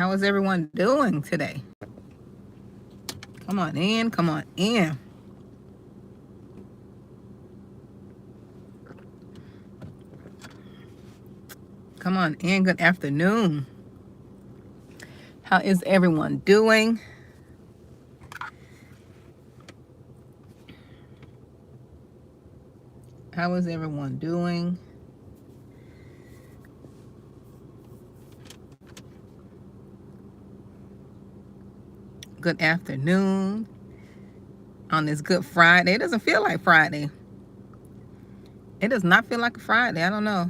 How is everyone doing today? Come on in, come on in. Come on in, good afternoon. How is everyone doing? How is everyone doing? Good afternoon on this Good Friday. It doesn't feel like Friday. It does not feel like a Friday. I don't know.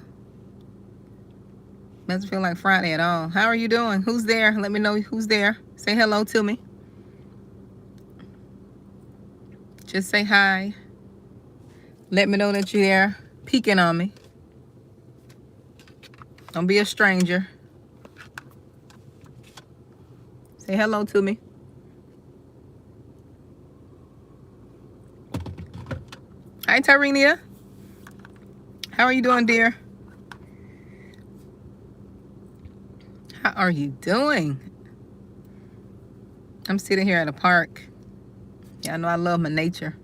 Doesn't feel like Friday at all. How are you doing? Who's there? Let me know who's there. Say hello to me. Just say hi. Let me know that you're there, peeking on me. Don't be a stranger. Say hello to me. Hi, Tyrenia. How are you doing, dear? How are you doing? I'm sitting here at a park. Yeah, I know I love my nature.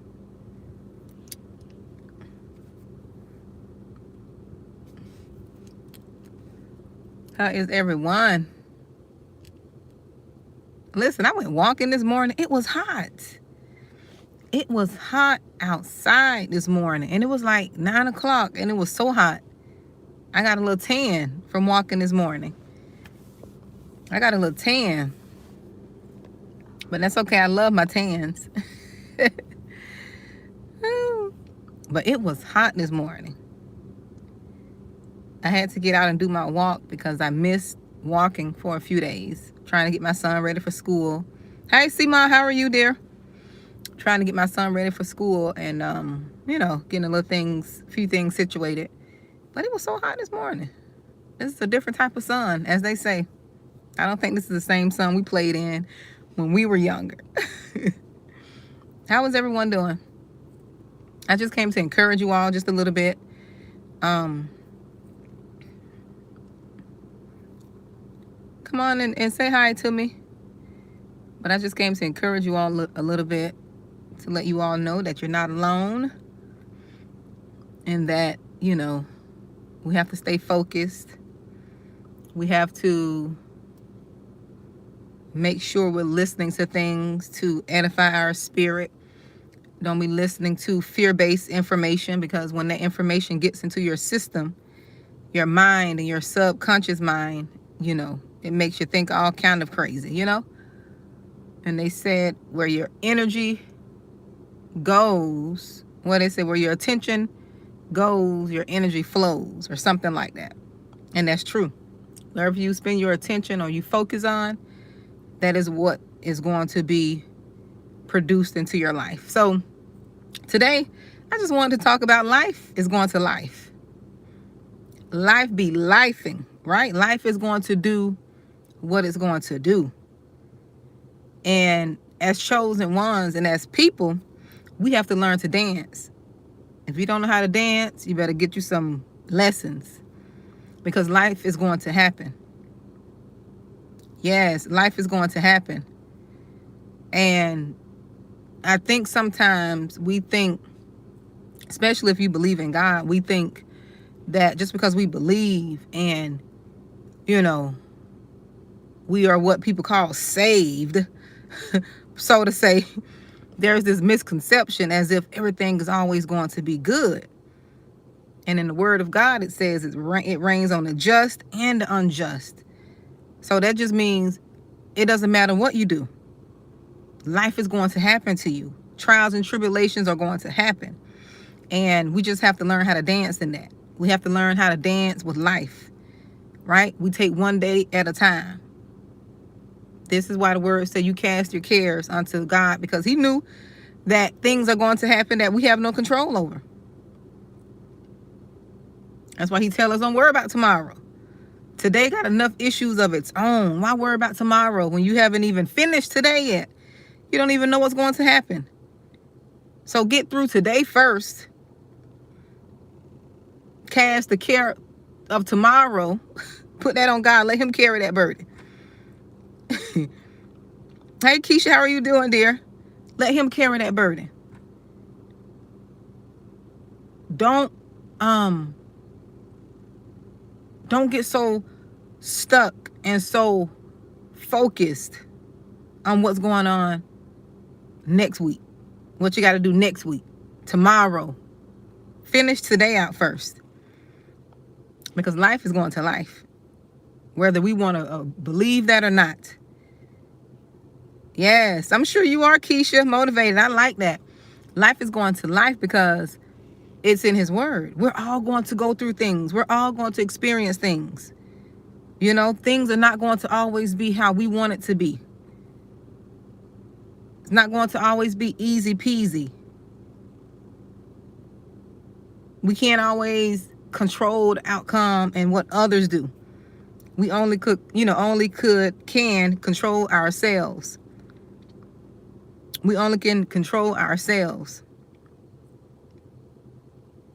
How is everyone? Listen, I went walking this morning. It was hot. It was hot outside this morning, and it was like 9 o'clock, and it was so hot. I got a little tan from walking this morning. I got a little tan, but that's okay. I love my tans. But it was hot this morning. I had to get out and do my walk because I missed walking for a few days, trying to get my son ready for school. Hey, Seema, how are you, dear? Trying to get my son ready for school and, getting a few things situated. But it was so hot this morning. This is a different type of sun, as they say. I don't think this is the same sun we played in when we were younger. How is everyone doing? I just came to encourage you all just a little bit. Come on and say hi to me. But I just came to encourage you all a little bit, to let you all know that you're not alone, and that, we have to stay focused. We have to make sure we're listening to things to edify our spirit. Don't be listening to fear-based information, because when that information gets into your system, your mind and your subconscious mind, it makes you think all kind of crazy, And they said where your energy goes, where your attention goes, your energy flows, or something like that. And that's true. Wherever you spend your attention or you focus on, that is what is going to be produced into your life. So today, I just wanted to talk about life is going to life. Life be lifing, right? Life is going to do what it's going to do. And as chosen ones and as people, we have to learn to dance. If you don't know how to dance, you better get you some lessons, because life is going to happen. Yes, life is going to happen. And I think sometimes we think, especially if you believe in God, we think that just because we believe and, we are what people call saved, so to say, there's this misconception as if everything is always going to be good. And in the word of God, it says it rains on the just and the unjust. So that just means it doesn't matter what you do. Life is going to happen to you. Trials and tribulations are going to happen. And we just have to learn how to dance in that. We have to learn how to dance with life, right? We take one day at a time. This is why the word said you cast your cares unto God, because he knew that things are going to happen that we have no control over. That's why he tells us don't worry about tomorrow. Today got enough issues of its own. Why worry about tomorrow when you haven't even finished today yet? You don't even know what's going to happen. So get through today first. Cast the care of tomorrow. Put that on God. Let him carry that burden. Hey, Keisha, how are you doing, dear? Let him carry that burden. Don't um don't get so stuck and so focused on what's going on next week. What you got to do next week, tomorrow. Finish today out first, because life is going to life, whether we want to believe that or not. Yes, I'm sure you are, Keisha, motivated. I like that. Life is going to life because it's in his word. We're all going to go through things. We're all going to experience things. You know, things are not going to always be how we want it to be. It's not going to always be easy peasy. We can't always control the outcome and what others do. We only can control ourselves. We only can control ourselves.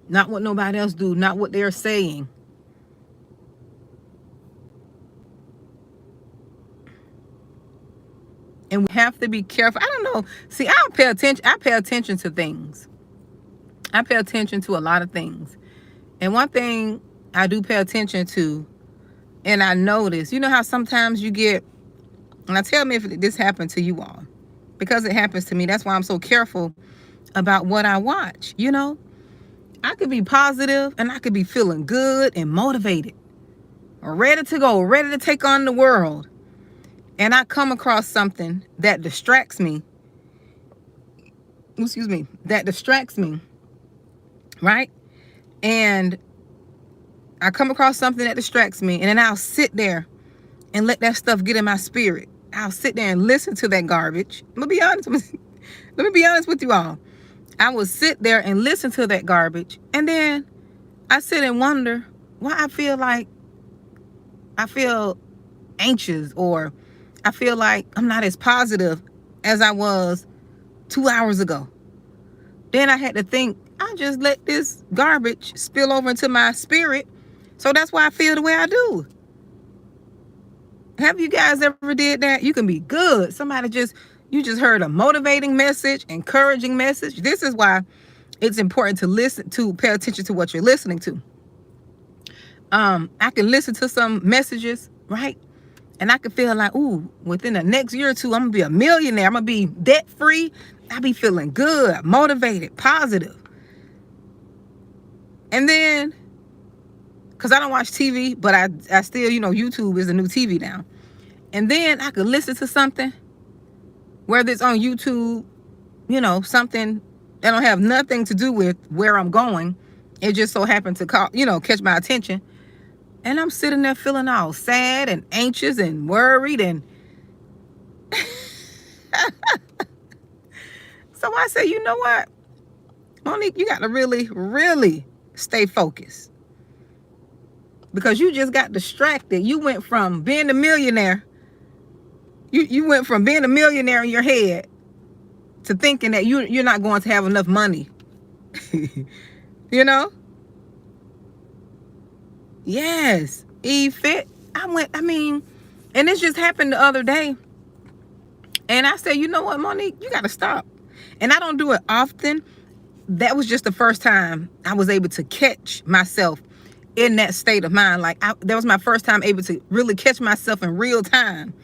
Not what nobody else do, not what they're saying. And we have to be careful. I don't know. See, I pay attention to things. I pay attention to a lot of things. And one thing I do pay attention to, and I notice, you know how sometimes you get, and I tell me if this happened to you all, because it happens to me. That's why I'm so careful about what I watch. You know, I could be positive and I could be feeling good and motivated, ready to go, ready to take on the world. And I come across something that distracts me. Excuse me, that distracts me, right? And I come across something that distracts me, and then I'll sit there and let that stuff get in my spirit. I'll sit there and listen to that garbage. Let me be honest with you all. I will sit there and listen to that garbage, and then I sit and wonder why I feel anxious, or I feel like I'm not as positive as I was 2 hours ago. Then I had to think, I just let this garbage spill over into my spirit, so that's why I feel the way I do. Have you guys ever did that? You can be good. You just heard a motivating message, encouraging message. This is why it's important to pay attention to what you're listening to. I can listen to some messages, right? And I can feel like, ooh, within the next year or two, I'm gonna be a millionaire. I'm gonna be debt free. I'll be feeling good, motivated, positive. And then, because I don't watch TV, but I still, YouTube is the new TV now. And then I could listen to something, whether it's on YouTube, something that don't have nothing to do with where I'm going. It just so happened to catch my attention. And I'm sitting there feeling all sad and anxious and worried. And so I say, you know what, Monique, you got to really, really stay focused. Because you just got distracted. You went from being a millionaire. You went from being a millionaire in your head to thinking that you're not going to have enough money. Yes. Fit. And this just happened the other day. And I said, you know what, Monique, you got to stop. And I don't do it often. That was just the first time I was able to catch myself in that state of mind. That was my first time able to really catch myself in real time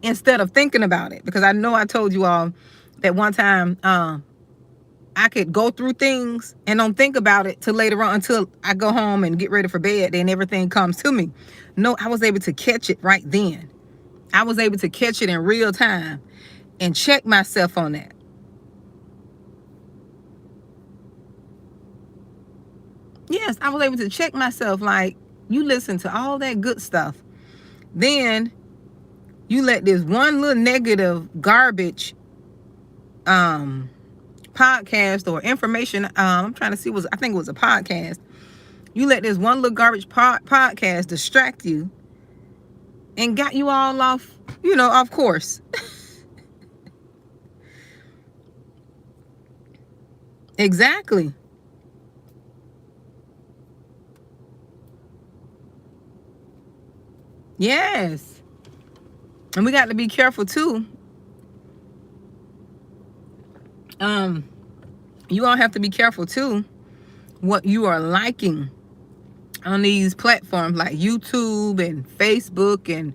instead of thinking about it. Because I know I told you all that one time I could go through things and don't think about it till later on, until I go home and get ready for bed, then everything comes to me. No, I was able to catch it right then. I was able to catch it in real time and check myself on that. Yes, I was able to check myself. Like, you listen to all that good stuff, then you let this one little negative garbage podcast or information, I'm trying to see, I think it was a podcast. You let this one little garbage podcast distract you and got you all off course. Exactly. Yes. And we got to be careful too You all have to be careful too what you are liking on these platforms like YouTube and Facebook and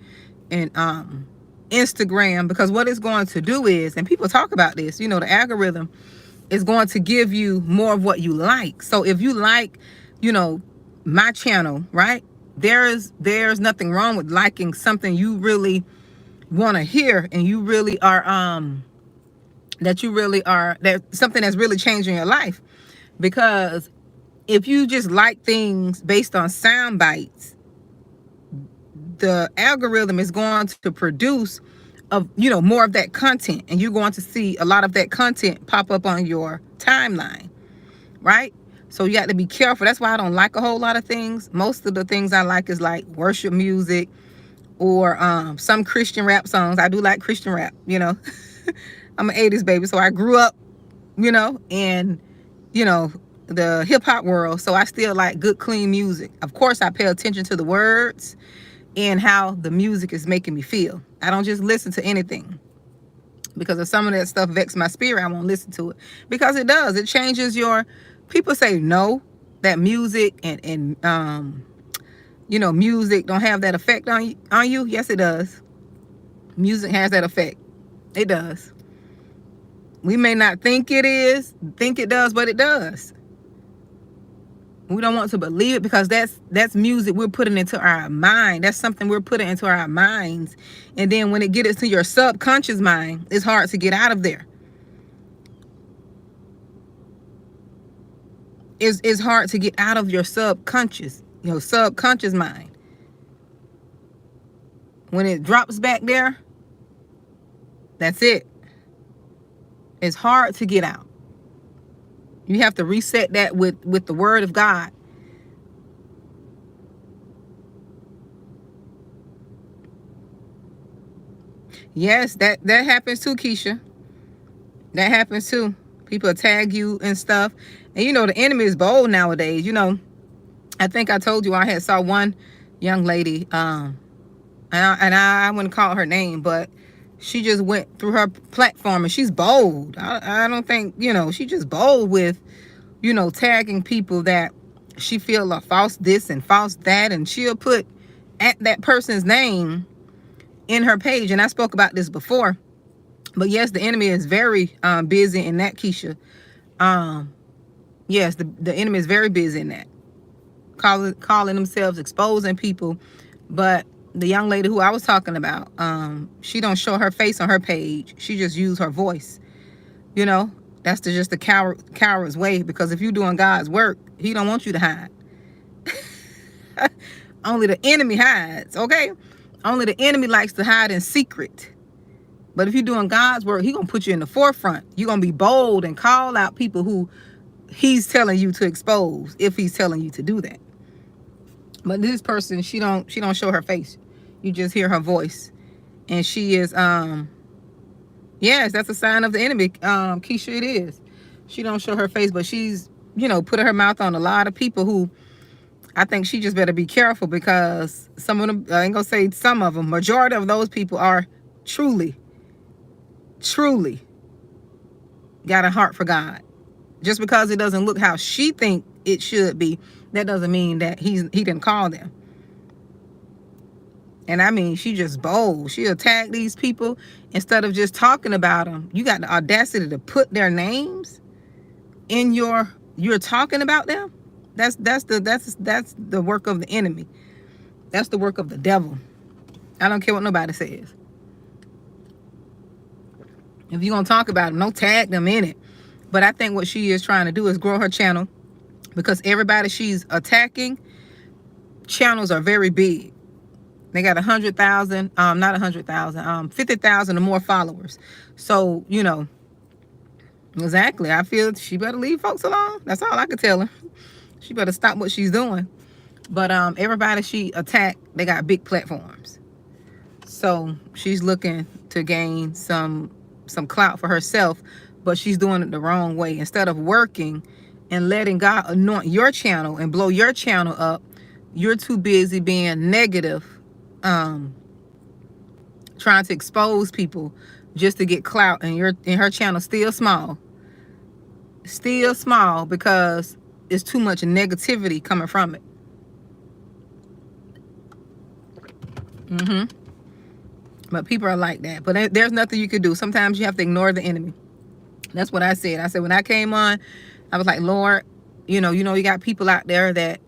Instagram, because what it's going to do is, and people talk about this, you know, the algorithm is going to give you more of what you like. So if you like, you know, my channel, right? There's nothing wrong with liking something you really want to hear, and you really are that something that's really changing your life. Because if you just like things based on sound bites, the algorithm is going to produce more of that content, and you're going to see a lot of that content pop up on your timeline, right? So you got to be careful. That's why I don't like a whole lot of things. Most of the things I like is like worship music or some Christian rap songs. I do like Christian rap, you know. I'm an 80s baby, so I grew up, in, the hip hop world. So I still like good, clean music. Of course, I pay attention to the words and how the music is making me feel. I don't just listen to anything, because if some of that stuff vexes my spirit, I won't listen to it, because it does. It changes your. People say no, that music and music don't have that effect on you. Yes, it does. Music has that effect. It does. We may not think it does, but it does. We don't want to believe it, because that's music we're putting into our mind. That's something we're putting into our minds. And then when it gets into your subconscious mind, it's hard to get out of there. It's hard to get out of your subconscious mind. When it drops back there, that's it. It's hard to get out. You have to reset that with the word of God. Yes, that happens too, Keisha. That happens too. People tag you and stuff. And the enemy is bold nowadays. I think I told you I had saw one young lady, and I wouldn't call her name, but she just went through her platform, and she's bold. I don't think, she's just bold with, tagging people that she feel are false this and false that, and she'll put at that person's name in her page. And I spoke about this before, but yes, the enemy is very busy in that, Keisha. Yes, the enemy is very busy in that, calling themselves exposing people. But the young lady who I was talking about, she don't show her face on her page. She just use her voice. That's just the coward's way, because if you're doing God's work, he don't want you to hide. Only the enemy hides, okay? Only the enemy likes to hide in secret. But if you're doing God's work, he's going to put you in the forefront. You're going to be bold and call out people who he's telling you to expose, if he's telling you to do that. But this person, she don't show her face. You just hear her voice. And she is, yes, that's a sign of the enemy, Keisha, it is. She don't show her face, but she's, putting her mouth on a lot of people who, I think she just better be careful, because some of them, I ain't gonna say some of them, majority of those people are truly got a heart for God. Just because it doesn't look how she think it should be, that doesn't mean that he didn't call them. And I mean, she just bold. She attack these people instead of just talking about them. You got the audacity to put their names in you're talking about them. That's the work of the enemy. That's the work of the devil. I don't care what nobody says. If you're gonna talk about them, don't tag them in it. But I think what she is trying to do is grow her channel, because everybody she's attacking, channels are very big. They got 100,000, not 100,000, 50,000 or more followers. So, exactly. I feel she better leave folks alone. That's all I could tell her. She better stop what she's doing. But everybody she attacked, they got big platforms. So she's looking to gain some clout for herself, but she's doing it the wrong way. Instead of working and letting God anoint your channel and blow your channel up, you're too busy being negative, trying to expose people just to get clout, and her channel still small. Still small because it's too much negativity coming from it. But people are like that. But there's nothing you can do. Sometimes you have to ignore the enemy. That's what I said. I said when I came on, I was like, Lord, you got people out there that,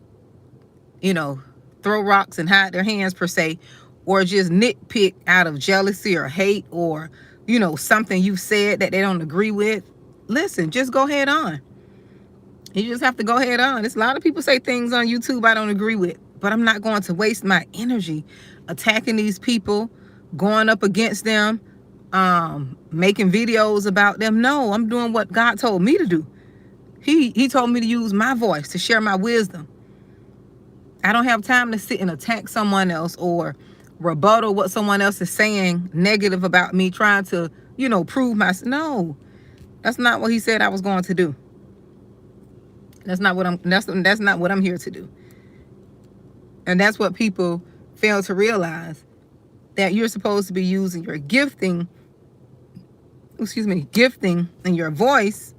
throw rocks and hide their hands per se, or just nitpick out of jealousy or hate, or, something you said that they don't agree with. Listen, just go head on. You just have to go head on. There's a lot of people say things on YouTube I don't agree with, but I'm not going to waste my energy attacking these people, going up against them, making videos about them. No, I'm doing what God told me to do. He told me to use my voice to share my wisdom. I don't have time to sit and attack someone else or rebuttal what someone else is saying negative about me, trying to, prove myself. No, that's not what he said I was going to do. That's not what I'm here to do. And that's what people fail to realize, that you're supposed to be using your gifting and your voice,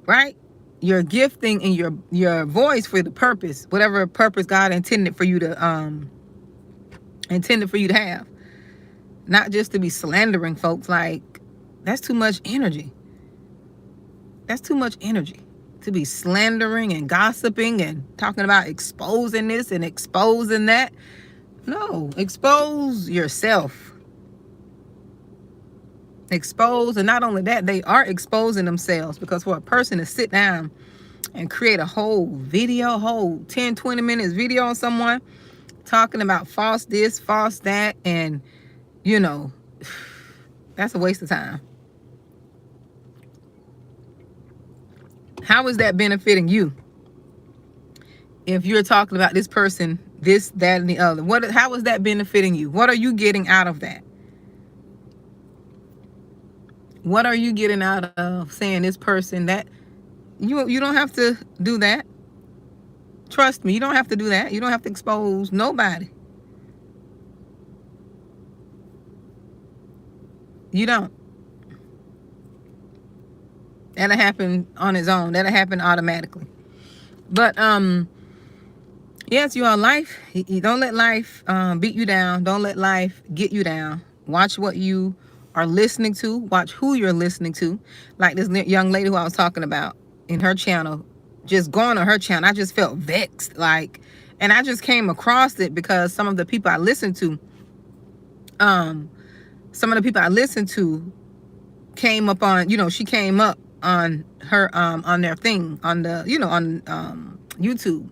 right? Your gifting and your voice for the purpose, whatever purpose God intended for you to have. Not just to be slandering folks. Like, that's too much energy. That's too much energy to be slandering and gossiping and talking about exposing this and exposing that. No, expose yourself. Expose, and not only that, they are exposing themselves, because for a person to sit down and create a whole 10, 20 minutes video on someone talking about false this, false that, and that's a waste of time. How is that benefiting you? If you're talking about this person, this, that, and the other, how is that benefiting you? What are you getting out of that? What are you getting out of saying this person that? You don't have to do that. Trust me, you don't have to do that. You don't have to expose nobody. You don't. That'll happen on its own. That'll happen automatically. But yes, you are life. You don't let life beat you down. Don't let life get you down. Watch what you are listening to. Watch who you're listening to. Like this young lady who I was talking about in her channel. Just going on her channel, I just felt vexed. And I just came across it because some of the people I listened to, came up on, she came up on her, on their thing, on the, on YouTube.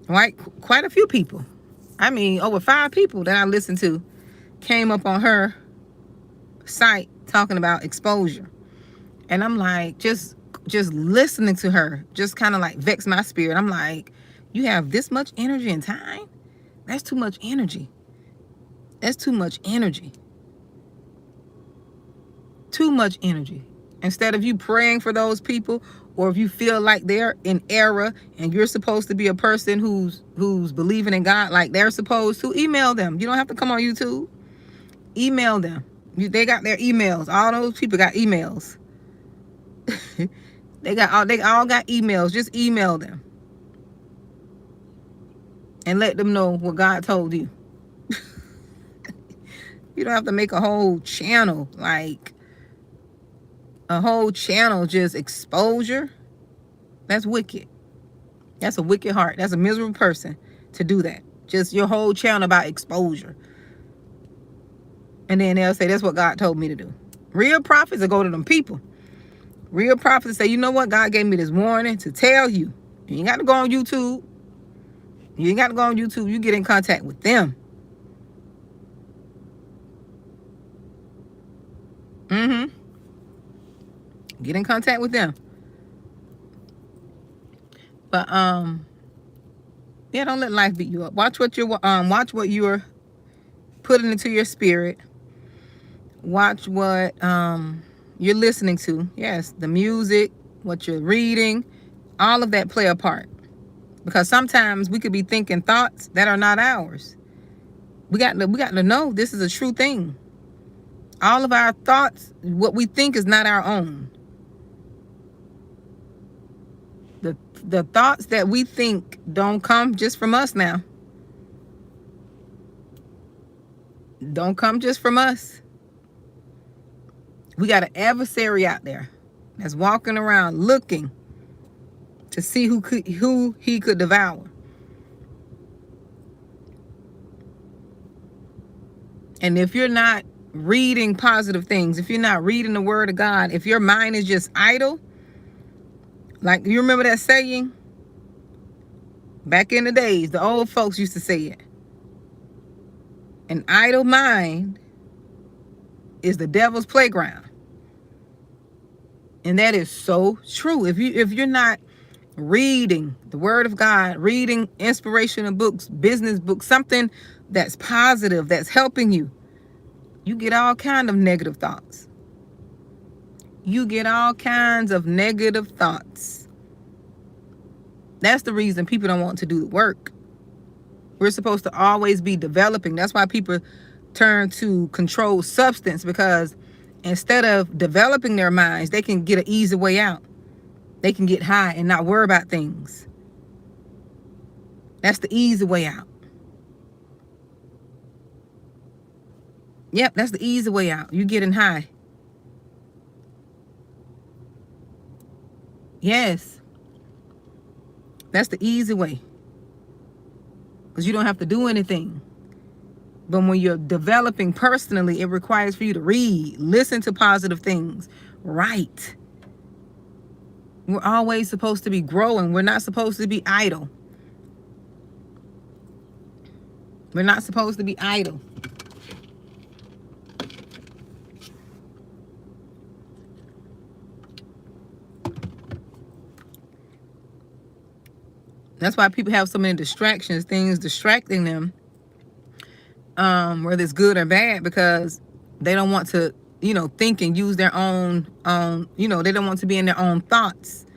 Right? Quite a few people. I mean, over 5 people that I listened to came up on her site talking about exposure. And I'm like, just listening to her just kind of like vexed my spirit. I'm like, you have this much energy and time? That's too much energy. That's too much energy. Too much energy. Instead of you praying for those people, or if you feel like they're in error and you're supposed to be a person who's believing in God like they're supposed to, email them. You don't have to come on YouTube. Email them. They got their emails. All those people got emails. They all got emails. Just email them and let them know what God told you. You don't have to make a whole channel, like a whole channel just exposure. That's wicked. That's a wicked heart. That's a miserable person to do that. Just your whole channel about exposure. And then they'll say, that's what God told me to do. Real prophets will go to them people. Real prophets say, you know what? God gave me this warning to tell you. You ain't got to go on YouTube. You ain't got to go on YouTube. You get in contact with them. Get in contact with them. But yeah, don't let life beat you up. Watch what you're putting into your spirit. Watch what you're listening to. Yes, the music, what you're reading, all of that play a part. Because sometimes we could be thinking thoughts that are not ours. We got to know this is a true thing. All of our thoughts, what we think is not our own. the thoughts that we think don't come just from us now. Don't come just from us. We got an adversary out there that's walking around looking to see who he could devour. And if you're not reading positive things, if you're not reading the word of God, if your mind is just idle, like you remember that saying? Back in the days, the old folks used to say it. An idle mind is the devil's playground. And that is so true. If you're not reading the word of God, reading inspirational books, business books, something that's positive, that's helping you, you get all kinds of negative thoughts. You get all kinds of negative thoughts. That's the reason people don't want to do the work. We're supposed to always be developing. That's why people turn to controlled substance, because instead of developing their minds, they can get an easy way out. They can get high and not worry about things. That's the easy way out. Yep, that's the easy way out. You getting high. Yes. That's the easy way. Because you don't have to do anything. But when you're developing personally, it requires for you to read, listen to positive things, write. We're always supposed to be growing. We're not supposed to be idle. We're not supposed to be idle. That's why people have so many distractions, things distracting them, whether it's good or bad, because they don't want to, think and use their own, they don't want to be in their own thoughts.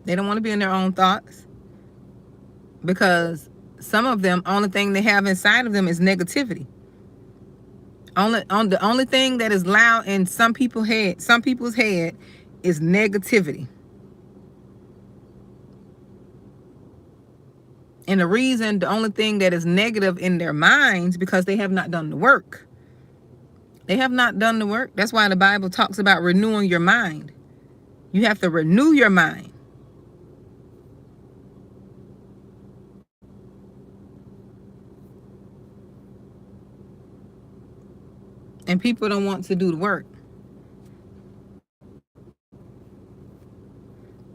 They don't want to be in their own thoughts because some of them, only thing they have inside of them is negativity. The only thing that is loud in some people's head is negativity. And the only thing that is negative in their minds, because they have not done the work. They have not done the work. That's why the Bible talks about renewing your mind. You have to renew your mind. And people don't want to do the work.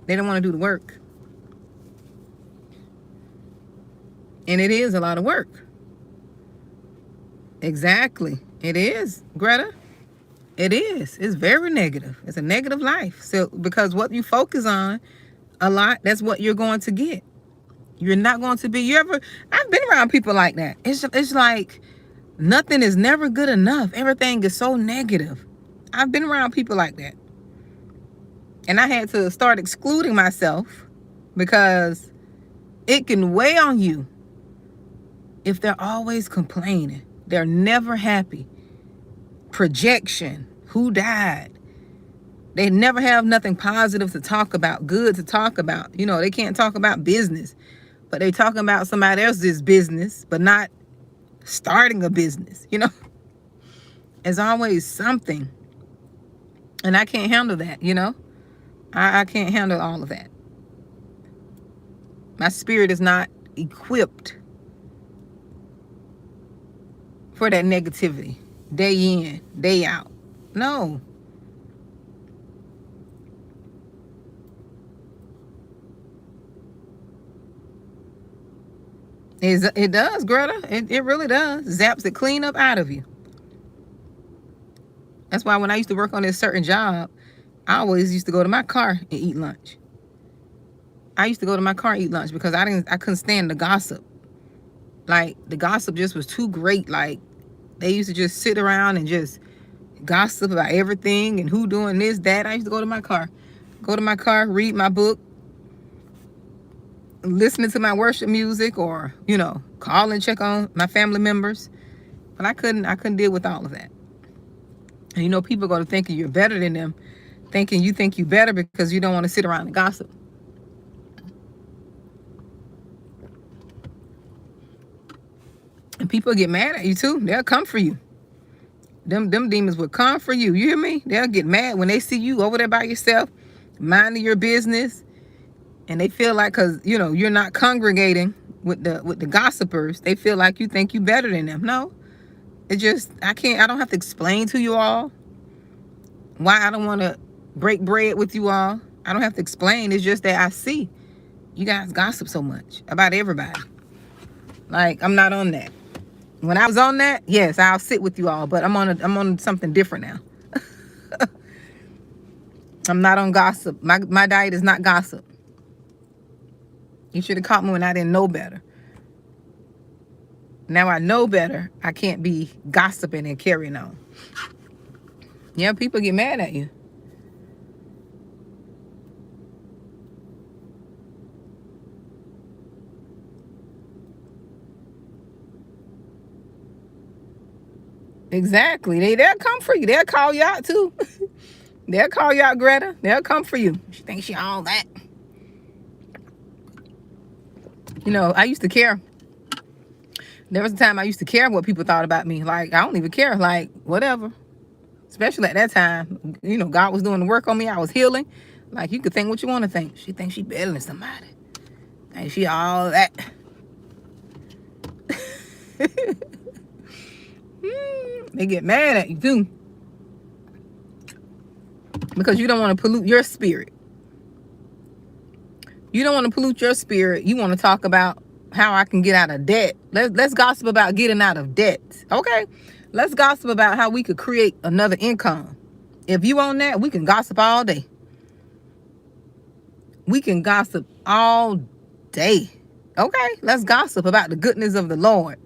They don't want to do the work. And it is a lot of work. Exactly. It is, Greta. It is. It's very negative. It's a negative life. So because what you focus on a lot, that's what you're going to get. You're not going to be, I've been around people like that. It's like nothing is never good enough. Everything is so negative. I've been around people like that. And I had to start excluding myself because it can weigh on you if they're always complaining. They're never happy. Projection. Who died? They never have nothing positive to talk about, good to talk about. They can't talk about business, but they talking about somebody else's business, but not starting a business. There's always something. And I can't handle that, I can't handle all of that. My spirit is not equipped for that negativity, day in, day out. No. It does, Greta. It really does. Zaps it clean up out of you. That's why when I used to work on this certain job, I always used to go to my car and eat lunch. I used to go to my car and eat lunch because I couldn't stand the gossip. Like, the gossip just was too great. Like, they used to just sit around and just gossip about everything and who doing this, that. I used to go to my car, read my book, listening to my worship music, or, call and check on my family members. But I couldn't deal with all of that. And you know, people go to thinking you're better than them, thinking you think you better because you don't want to sit around and gossip. And people get mad at you too. They'll come for you. Them demons will come for you. You hear me? They'll get mad when they see you over there by yourself, minding your business, and they feel like, cause you know you're not congregating with the gossipers, they feel like you think you better than them. No, it just I don't have to explain to you all why I don't want to break bread with you all. I don't have to explain. It's just that I see you guys gossip so much about everybody. Like, I'm not on that. When I was on that, yes, I'll sit with you all, but I'm on something different now. I'm not on gossip. My diet is not gossip. You should have caught me when I didn't know better. Now I know better. I can't be gossiping and carrying on. Yeah, people get mad at you. Exactly. They'll come for you. They'll call you out too. They'll call you out, Greta. They'll come for you. She thinks she all that. You know, I used to care. There was a time I used to care what people thought about me. Like, I don't even care. Like, whatever. Especially at that time. You know, God was doing the work on me. I was healing. Like, you could think what you want to think. She thinks she better than somebody. And she all that. They get mad at you too. Because you don't want to pollute your spirit. You don't want to pollute your spirit. You want to talk about how I can get out of debt. Let's gossip about getting out of debt. Okay? Let's gossip about how we could create another income. If you on that, we can gossip all day. We can gossip all day. Okay? Let's gossip about the goodness of the Lord.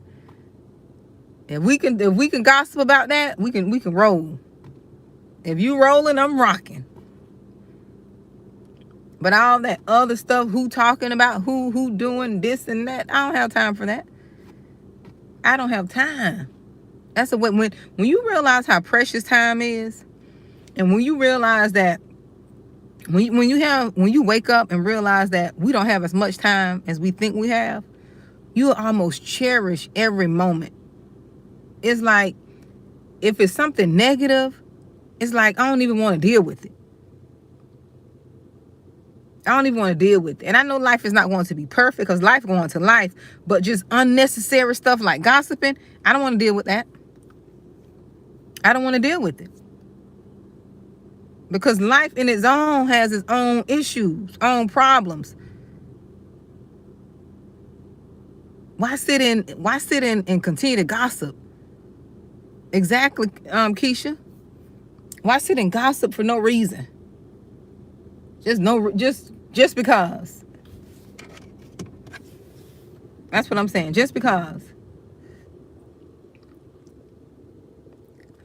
If we can gossip about that, we can roll. If you rolling, I'm rocking. But all that other stuff, who talking about who doing this and that, I don't have time for that. I don't have time. That's when you realize how precious time is, and when you realize that when you wake up and realize that we don't have as much time as we think we have, you almost cherish every moment. It's like, if it's something negative, it's like, I don't even want to deal with it. I don't even want to deal with it. And I know life is not going to be perfect, because life going to life, but just unnecessary stuff like gossiping, I don't want to deal with that. I don't want to deal with it. Because life in its own has its own issues, own problems. Why sit in and continue to gossip? Exactly, Keisha. Why sit and gossip for no reason? Just because. That's what I'm saying. Just because.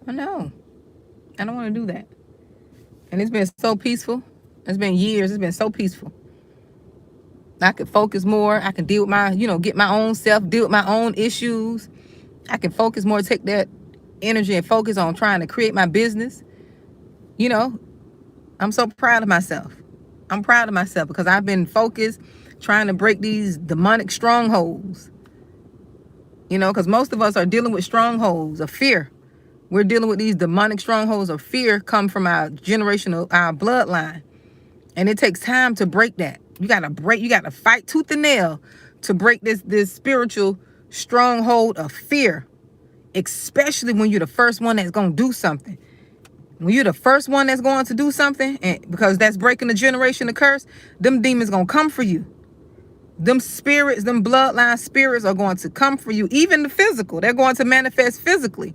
I know. I don't want to do that. And it's been so peaceful. It's been years. It's been so peaceful. I could focus more. I can deal with my, get my own self, deal with my own issues. I can focus more, take that energy and focus on trying to create my business. I'm so proud of myself. I'm proud of myself because I've been focused trying to break these demonic strongholds. Because most of us are dealing with strongholds of fear. We're dealing with these demonic strongholds of fear come from our generational, our bloodline. And it takes time to break that. You got to fight tooth and nail to break this spiritual stronghold of fear. Especially when you're the first one that's going to do something. When you're the first one that's going to do something, and because that's breaking the generation of curse, them demons going to come for you. Them spirits, them bloodline spirits are going to come for you. Even the physical, they're going to manifest physically.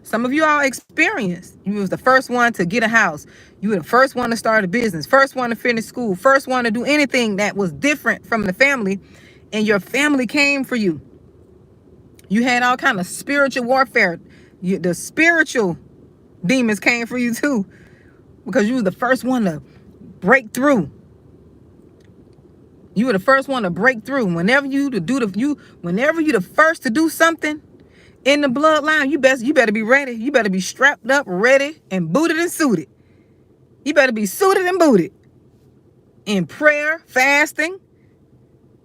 Some of you all experienced. You was the first one to get a house. You were the first one to start a business, first one to finish school, first one to do anything that was different from the family, and your family came for you. You had all kind of spiritual warfare. The spiritual demons came for you too, because you were the first one to break through. You were the first one to break through. Whenever you're the first to do something, in the bloodline, you better be ready. You better be strapped up, ready, and booted and suited. You better be suited and booted. In prayer, fasting,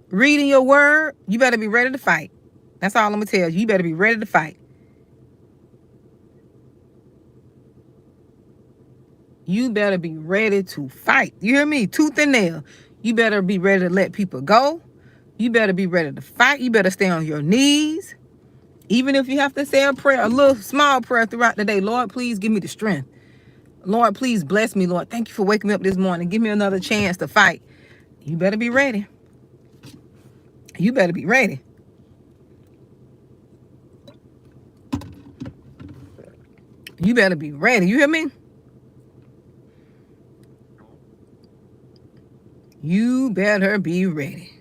reading your word, you better be ready to fight. That's all I'm going to tell you. You better be ready to fight. You better be ready to fight. You hear me? Tooth and nail. You better be ready to let people go. You better be ready to fight. You better stay on your knees. Even if you have to say a prayer, a little small prayer throughout the day. Lord, please give me the strength. Lord, please bless me, Lord. Thank you for waking me up this morning. Give me another chance to fight. You better be ready. You better be ready. You better be ready. You hear me? You better be ready.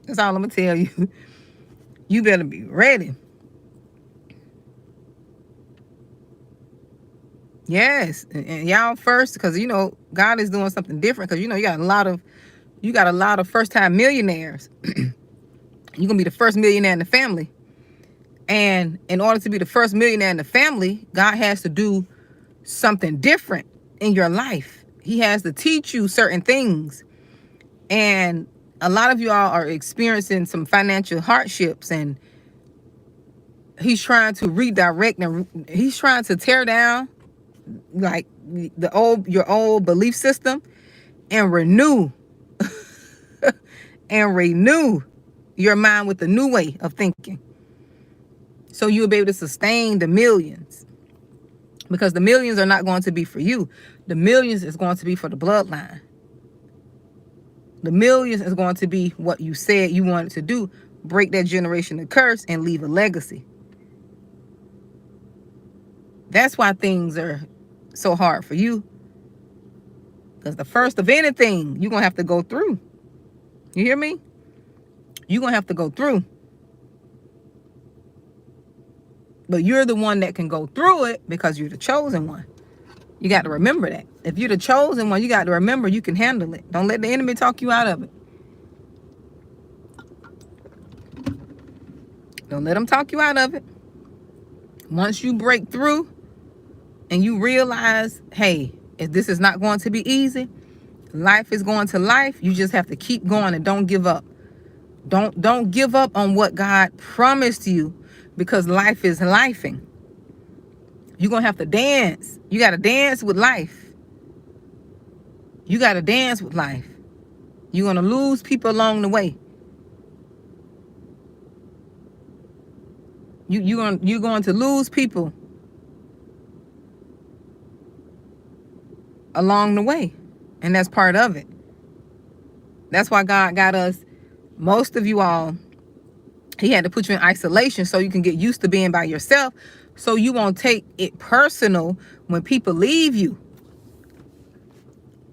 That's all I'm going to tell you. You better be ready. Yes. And y'all first, because, God is doing something different. Because, you got a lot of first-time millionaires. You're going to be the first millionaire in the family. And in order to be the first millionaire in the family, God has to do something different in your life. He has to teach you certain things. And a lot of you all are experiencing some financial hardships, and he's trying to redirect, and he's trying to tear down like your old belief system and renew your mind with a new way of thinking. So you'll be able to sustain the millions, because the millions are not going to be for you. The millions is going to be for the bloodline. The millions is going to be what you said you wanted to do. Break that generational curse and leave a legacy. That's why things are so hard for you. Because the first of anything, you're going to have to go through. You hear me? You're going to have to go through. But you're the one that can go through it because you're the chosen one. You got to remember that. If you're the chosen one, you got to remember you can handle it. Don't let the enemy talk you out of it. Don't let them talk you out of it. Once you break through and you realize, hey, if this is not going to be easy, life is going to life, you just have to keep going and don't give up. Don't give up on what God promised you, because life is lifing. You're going to have to dance. You got to dance with life. You got to dance with life. You're going to lose people along the way. You're going to lose people along the way. And that's part of it. That's why God got us, most of you all, he had to put you in isolation so you can get used to being by yourself, so you won't take it personal when people leave you.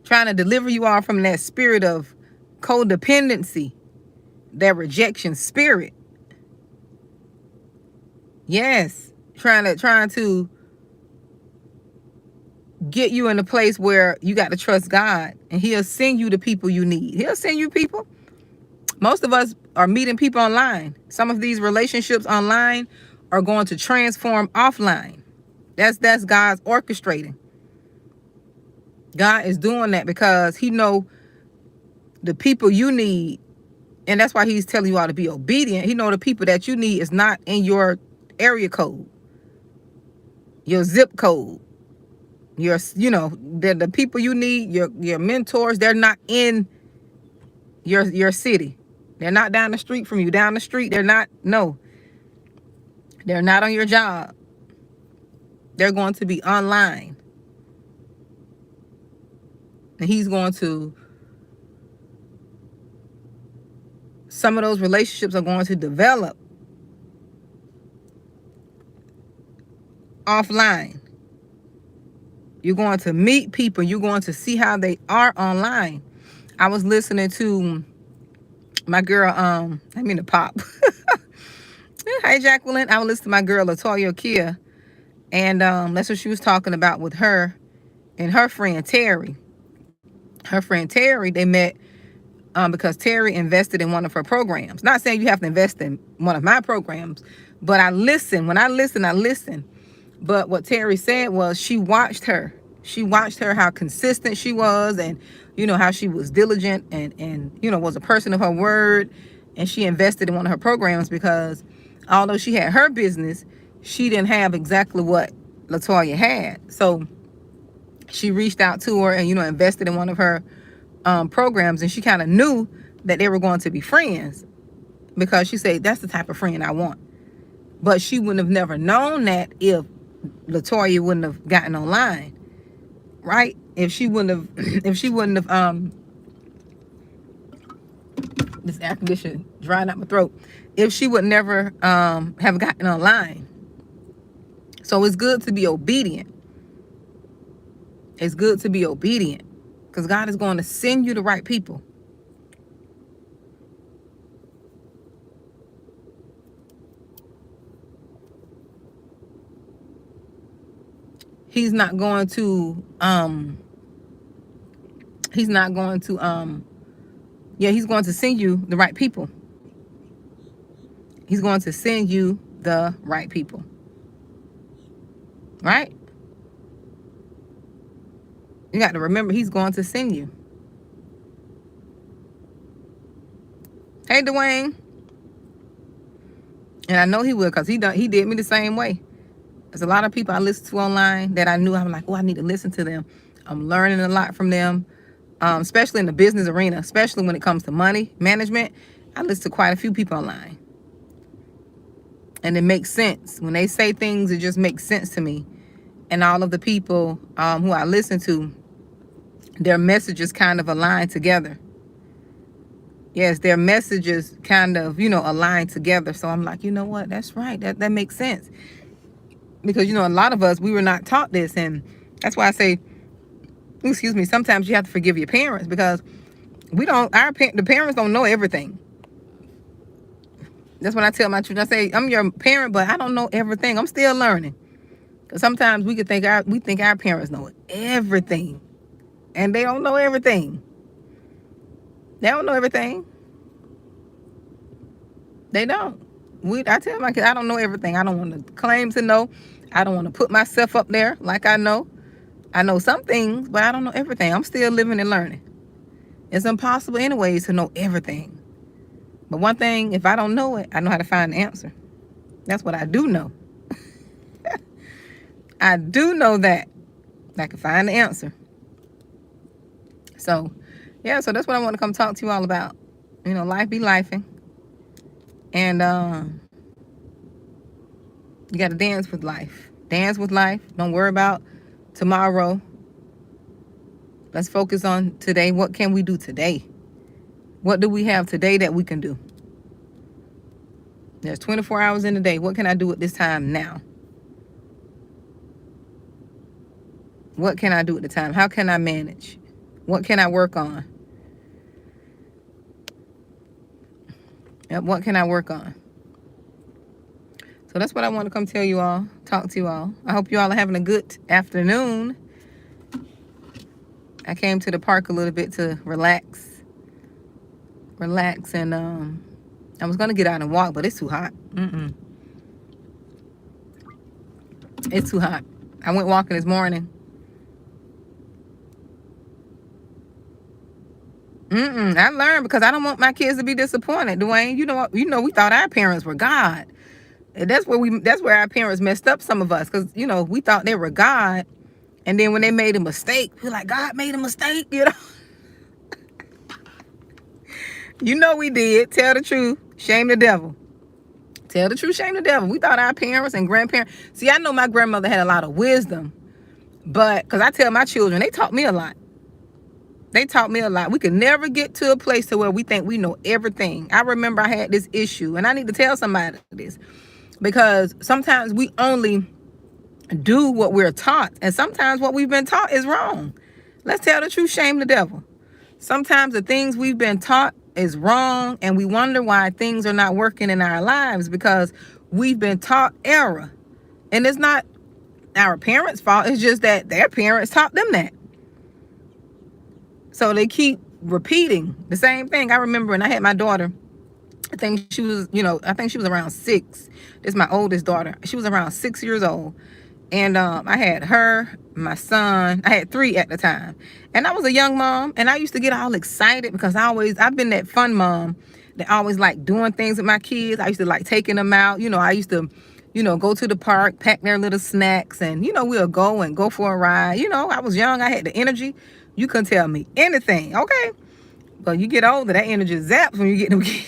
Trying to deliver you all from that spirit of codependency, that rejection spirit. Yes, trying to get you in a place where you got to trust God, and he'll send you the people you need. He'll send you people. Most of us are meeting people online. Some of these relationships online are going to transform offline. That's God's orchestrating. God is doing that because he know the people you need, and that's why he's telling you all to be obedient. He know the people that you need is not in your area code, your zip code. The people you need, your mentors, they're not in your city. They're not down the street from you. Down the street, they're not on your job. They're going to be online. And he's going to, some of those relationships are going to develop offline. You're going to meet people. You're going to see how they are online. I was listening to my girl, the pop. Hi, Jacqueline. I was listening to my girl, Latoya Kia. And that's what she was talking about with her and her friend, Terry. Her friend, Terry, they met because Terry invested in one of her programs. Not saying you have to invest in one of my programs, But I listened. When I listened, I listened. But what Terry said was she watched her. She watched her, how consistent she was, and how she was diligent and was a person of her word. And she invested in one of her programs because although she had her business, she didn't have exactly what Latoya had. So she reached out to her and invested in one of her programs, and she kind of knew that they were going to be friends because she said that's the type of friend I want. But she wouldn't have never known that if Latoya wouldn't have gotten online, right? If she wouldn't have this air conditioner drying out my throat, if she would never have gotten online. So it's good to be obedient. It's good to be obedient because God is going to send you the right people. He's not going to he's going to send you the right people. He's going to send you the right people. Right? You got to remember he's going to send you. Hey, Dwayne. And I know he will because he did me the same way. There's a lot of people I listen to online that I knew I'm like, oh, I need to listen to them. I'm learning a lot from them, especially in the business arena, especially when it comes to money management. I listen to quite a few people online. And it makes sense. When they say things, it just makes sense to me. And all of the people who I listen to, their messages kind of align together. Yes, their messages kind of, align together. So I'm like, you know what? That's right. That makes sense. Because, a lot of us, we were not taught this. And that's why I say, sometimes you have to forgive your parents because the parents don't know everything. That's when I tell my children, I say, I'm your parent, but I don't know everything. I'm still learning. Because sometimes we think our parents know everything. And they don't know everything. They don't know everything. They don't. I tell my kids, I don't know everything. I don't want to claim to know. I don't want to put myself up there like I know. I know some things, but I don't know everything. I'm still living and learning. It's impossible anyways to know everything. But one thing, if I don't know it, I know how to find the answer. That's what I do know. I do know that. I can find the answer. So, yeah, so that's what I want to come talk to you all about. Life be lifing. And you got to dance with life. Dance with life. Don't worry about tomorrow. Let's focus on today. What can we do today? What do we have today that we can do? There's 24 hours in a day. What can I do at this time now? What can I do at the time? How can I manage? What can I work on? What can I work on? So that's what I want to come tell you all, talk to you all. I hope you all are having a good afternoon. I came to the park a little bit to relax. And I was going to get out and walk, but it's too hot. It's too hot. I went walking this morning. I learned because I don't want my kids to be disappointed, Dwayne. We thought our parents were God. And that's where our parents messed up, some of us, because we thought they were God, and then when they made a mistake, we're like, God made a mistake, we did. Tell the truth, shame the devil. Tell the truth, shame the devil. We thought our parents and grandparents. See, I know my grandmother had a lot of wisdom, but because I tell my children, they taught me a lot. They taught me a lot. We could never get to a place to where we think we know everything. I remember I had this issue, and I need to tell somebody this. Because sometimes we only do what we're taught. And sometimes what we've been taught is wrong. Let's tell the truth, shame the devil. Sometimes the things we've been taught is wrong. And we wonder why things are not working in our lives because we've been taught error. And it's not our parents' fault. It's just that their parents taught them that. So they keep repeating the same thing. I remember when I had my daughter, I think she was, I think she was around 6. This is my oldest daughter. She was around 6 years old. And I had her, my son. I had 3 at the time. And I was a young mom. And I used to get all excited because I've been that fun mom that always like doing things with my kids. I used to like taking them out. I used to, go to the park, pack their little snacks. And, we'll go for a ride. I was young. I had the energy. You couldn't tell me anything. Okay. But you get older, that energy zaps when you get them kids.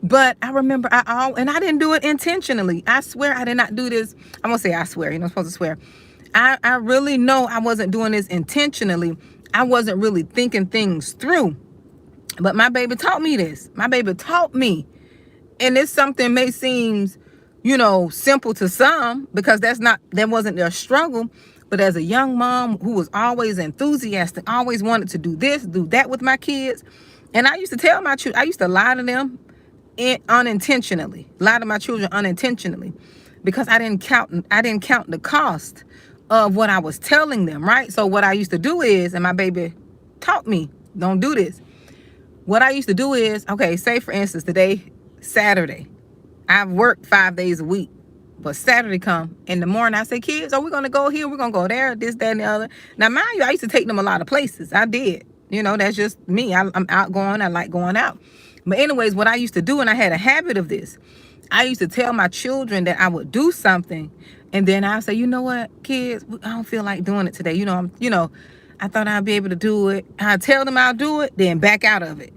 But I remember and I didn't do it intentionally. I swear I did not do this. I'm gonna say I swear, you're not supposed to swear. I really know I wasn't doing this intentionally. I wasn't really thinking things through. But my baby taught me this. My baby taught me. And it's something may seem, simple to some because that wasn't their struggle. But as a young mom who was always enthusiastic, always wanted to do this, do that with my kids. And I used to tell my children, I used to lie to them unintentionally, lie to my children unintentionally, because I didn't count the cost of what I was telling them, right? So what I used to do is, and my baby taught me, don't do this. What I used to do is, okay, say for instance, today, Saturday, I've worked 5 days a week, but Saturday come in the morning, I say, kids, we're going to go here, we're going to go there, this, that, and the other. Now, mind you, I used to take them a lot of places. I did. That's just me. I'm outgoing. I like going out. But anyways, what I used to do, and I had a habit of this, I used to tell my children that I would do something, and then I'd say, you know what, kids, I don't feel like doing it today. I thought I'd be able to do it. I'd tell them I'll do it, then back out of it.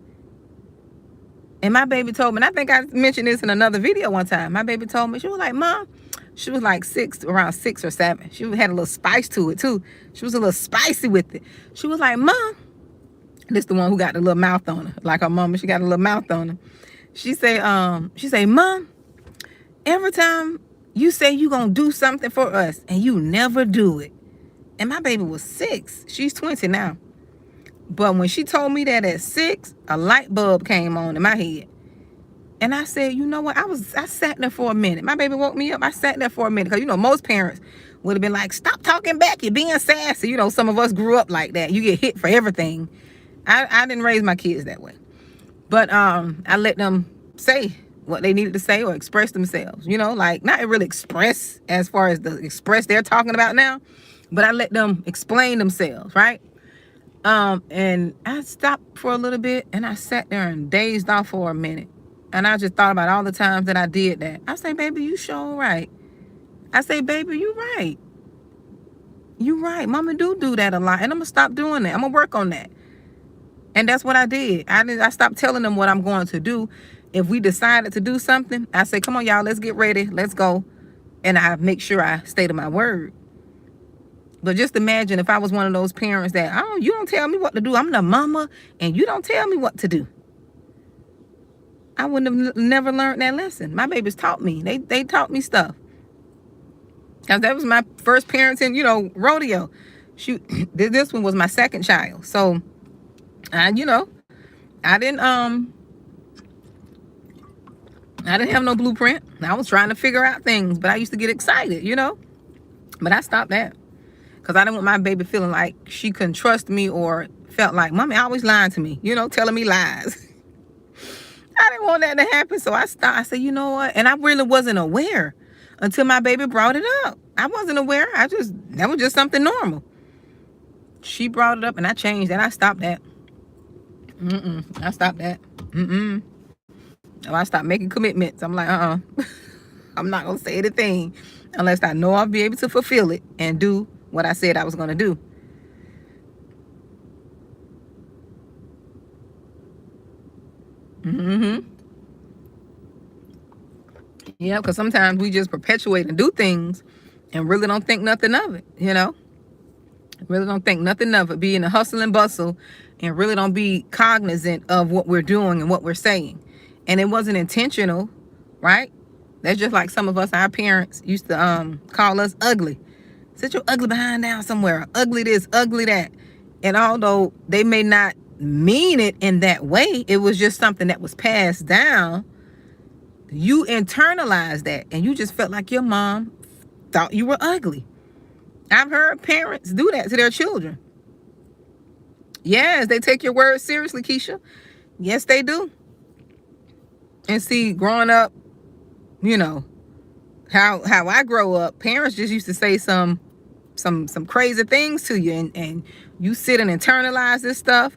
And my baby told me, and I think I mentioned this in another video one time. My baby told me, she was like, Mom, she was like around 6 or 7. She had a little spice to it too. She was a little spicy with it. She was like, Mom, this the one who got the little mouth on her, like her mama. She got a little mouth on her. She say, Mom, every time you say you gonna do something for us and you never do it. And my baby was 6. She's 20 now. But when she told me that at 6, a light bulb came on in my head. And I said, you know what? I sat there for a minute. My baby woke me up. I sat there for a minute. Because, most parents would have been like, stop talking back. You're being sassy. Some of us grew up like that. You get hit for everything. I didn't raise my kids that way. But I let them say what they needed to say or express themselves. Like not really express as far as the express they're talking about now. But I let them explain themselves, right? And I stopped for a little bit and I sat there and dazed off for a minute. And I just thought about all the times that I did that. I say, baby, you sure right. I say, baby, you right. You right. Mama do that a lot. And I'm going to stop doing that. I'm going to work on that. And that's what I did. I stopped telling them what I'm going to do. If we decided to do something, I say, come on, y'all, let's get ready. Let's go. And I make sure I stay to my word. But just imagine if I was one of those parents that, you don't tell me what to do. I'm the mama and you don't tell me what to do. I wouldn't have never learned that lesson. My babies taught me. They taught me stuff. Because that was my first parenting, rodeo. Shoot, this one was my second child. So, I didn't have no blueprint. I was trying to figure out things, but I used to get excited, But I stopped that. Because I didn't want my baby feeling like she couldn't trust me or felt like, Mommy always lying to me, telling me lies. I didn't want that to happen. So I stopped. I said, you know what? And I really wasn't aware until my baby brought it up. I wasn't aware. That was just something normal. She brought it up and I changed that. I stopped that. I stopped that. I stopped making commitments. I'm like, I'm not going to say anything unless I know I'll be able to fulfill it and do what I said I was going to do. Yeah, because sometimes we just perpetuate and do things and really don't think nothing of it, Really don't think nothing of it. Be in the hustle and bustle and really don't be cognizant of what we're doing and what we're saying. And it wasn't intentional, right? That's just like some of us, our parents used to call us ugly. Sit your ugly behind down somewhere. Ugly this, ugly that. And although they may not mean it in that way, it was just something that was passed down. You internalized that and you just felt like your mom thought you were ugly. I've heard parents do that to their children. Yes, they take your words seriously, Keisha. Yes, they do. And see, growing up, you know, how I grow up, parents just used to say some crazy things to you, and you sit and internalize this stuff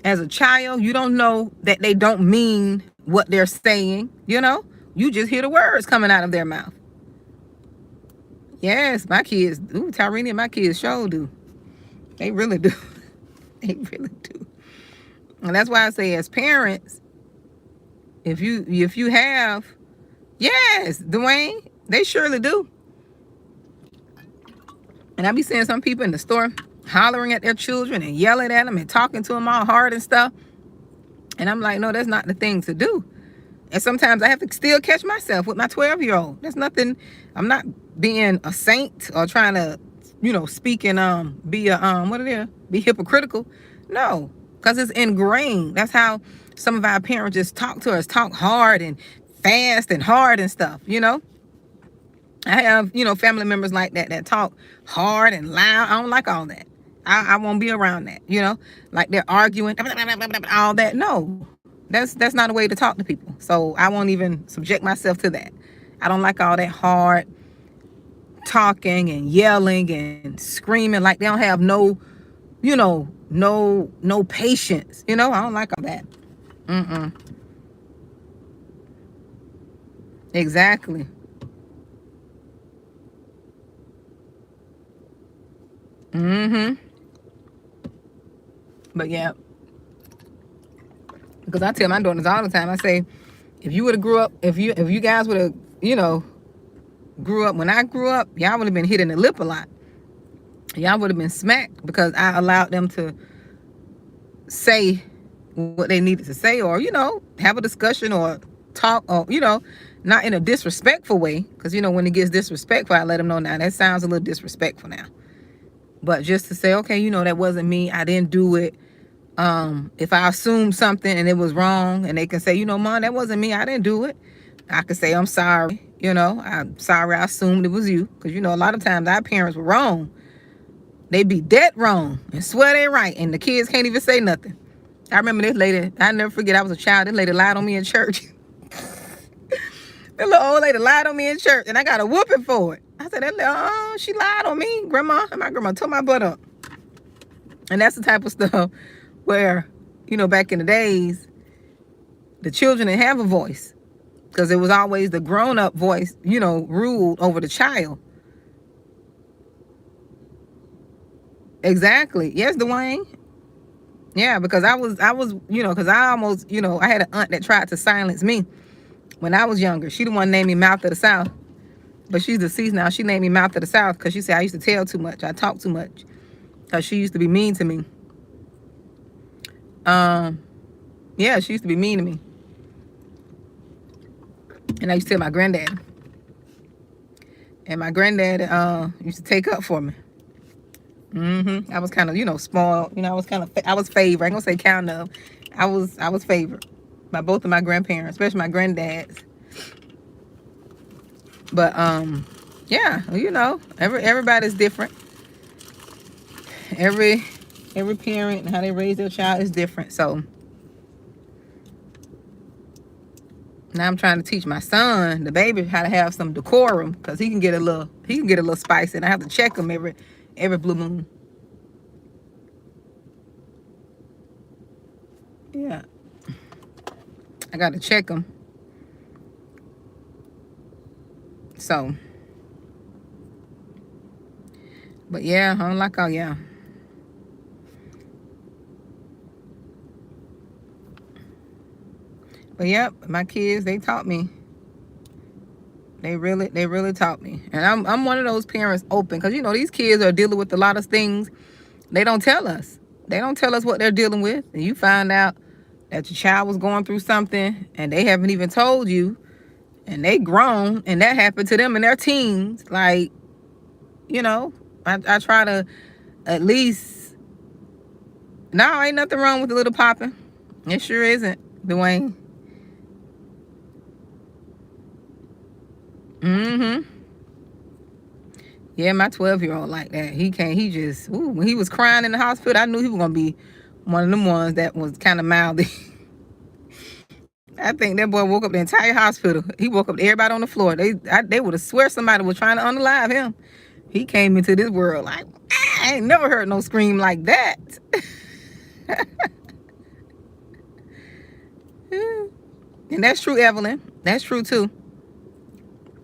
as a child. You don't know that they don't mean what they're saying, you know? You just hear the words coming out of their mouth. Yes, my kids, Tyrene and my kids sure do. They really do. They really do. And that's why I say, as parents, if you have, yes, Dwayne, they surely do. And I be seeing some people in the store hollering at their children and yelling at them and talking to them all hard and stuff. And I'm like, no, that's not the thing to do. And sometimes I have to still catch myself with my 12-year-old. There's nothing, I'm not being a saint or trying to, speak and be hypocritical. No, because it's ingrained. That's how some of our parents just talk to us, talk hard and fast and hard and stuff, I have, family members like that talk hard and loud. I don't like all that. I won't be around that, like they're arguing, all that. No, that's not a way to talk to people. So I won't even subject myself to that. I don't like all that hard talking and yelling and screaming like they don't have no patience. I don't like all that. Exactly. But yeah, because I tell my daughters all the time, I say, if you would have grew up, if you guys would have, grew up when I grew up, y'all would have been hit in the lip a lot. Y'all would have been smacked because I allowed them to say what they needed to say, or have a discussion or talk, or not in a disrespectful way, because when it gets disrespectful, I let them know, now that sounds a little disrespectful now. But just to say, okay, that wasn't me, I didn't do it. If I assumed something and it was wrong, and they can say, Mom, that wasn't me, I didn't do it, I could say, I'm sorry, I'm sorry I assumed it was you. Because a lot of times our parents were wrong. They be dead wrong and swear they right, and the kids can't even say nothing. I remember this lady, I never forget, I was a child, this lady lied on me in church. That little old lady lied on me in church, and I got a whooping for it. I said, she lied on me, Grandma. And my grandma tore my butt up. And that's the type of stuff where, back in the days, the children didn't have a voice, because it was always the grown-up voice, ruled over the child. Exactly. Yes, Dwayne. Yeah, because I was, because I almost, I had an aunt that tried to silence me when I was younger. She the one named me Mouth of the South. But she's deceased now. She named me Mouth of the South because she said I used to tell too much. I talk too much. Because she used to be mean to me. Yeah, she used to be mean to me. And I used to tell my granddad. And my granddad used to take up for me. I was kind of, spoiled. I was favored. I ain't gonna say kind of. I was favored by both of my grandparents, especially my granddads. But yeah, everybody's different. Every parent and how they raise their child is different. So now I'm trying to teach my son, the baby, how to have some decorum, because he can get a little spicy, and I have to check him every blue moon. Yeah, I got to check him. So, but yeah, I don't like all, yeah. But yep, my kids, they taught me. They really taught me. And I'm one of those parents open, because these kids are dealing with a lot of things they don't tell us. They don't tell us what they're dealing with. And you find out that your child was going through something and they haven't even told you, and they grown, and that happened to them in their teens. Like, I try to at least, no, ain't nothing wrong with the little popping. It sure isn't, Dwayne. Yeah, my 12-year-old like that. He just, when he was crying in the hospital, I knew he was gonna be One of them ones that was kind of mouthy. I think that boy woke up the entire hospital. He woke up everybody on the floor. They would have swear somebody was trying to unalive him. He came into this world like, I ain't never heard no scream like that. And that's true, Evelyn. That's true too.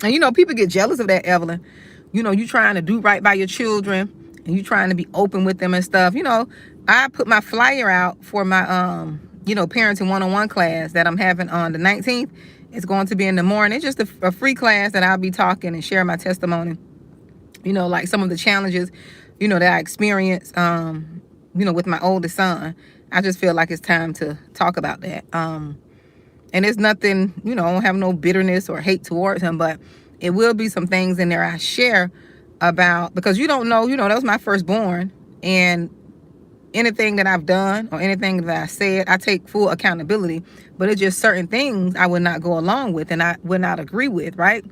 And people get jealous of that, Evelyn. You trying to do right by your children and you trying to be open with them and stuff. I put my flyer out for my parenting one-on-one class that I'm having on the 19th. It's going to be in the morning. It's just a free class that I'll be talking and sharing my testimony. Like some of the challenges, that I experienced, with my oldest son. I just feel like it's time to talk about that. And it's nothing, I don't have no bitterness or hate towards him, but it will be some things in there I share about, because you don't know, that was my firstborn, and anything that I've done or anything that I said, I take full accountability, but it's just certain things I would not go along with and I would not agree with, right?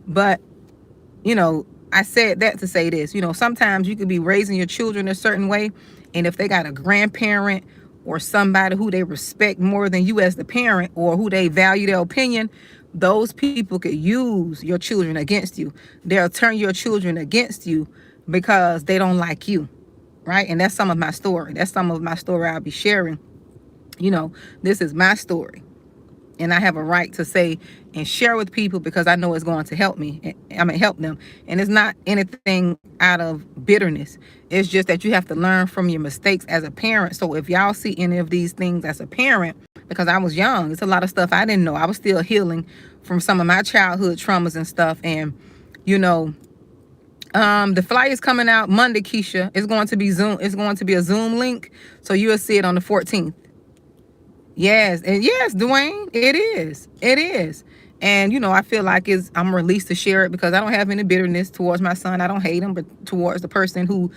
But, I said that to say this, sometimes you could be raising your children a certain way, and if they got a grandparent or somebody who they respect more than you as the parent, or who they value their opinion, those people could use your children against you. They'll turn your children against you because they don't like you, right? And that's some of my story. That's some of my story I'll be sharing. This is my story. And I have a right to say and share with people because I know it's going to help me. Help them. And it's not anything out of bitterness. It's just that you have to learn from your mistakes as a parent. So if y'all see any of these things as a parent, because I was young, it's a lot of stuff I didn't know. I was still healing from some of my childhood traumas and stuff. And, the flyer is coming out Monday, Keisha. It's going to be Zoom. It's going to be a Zoom link. So you will see it on the 14th. Yes, and yes, Dwayne, it is. It is. And, I feel like I'm released to share it because I don't have any bitterness towards my son. I don't hate him, but towards the person who,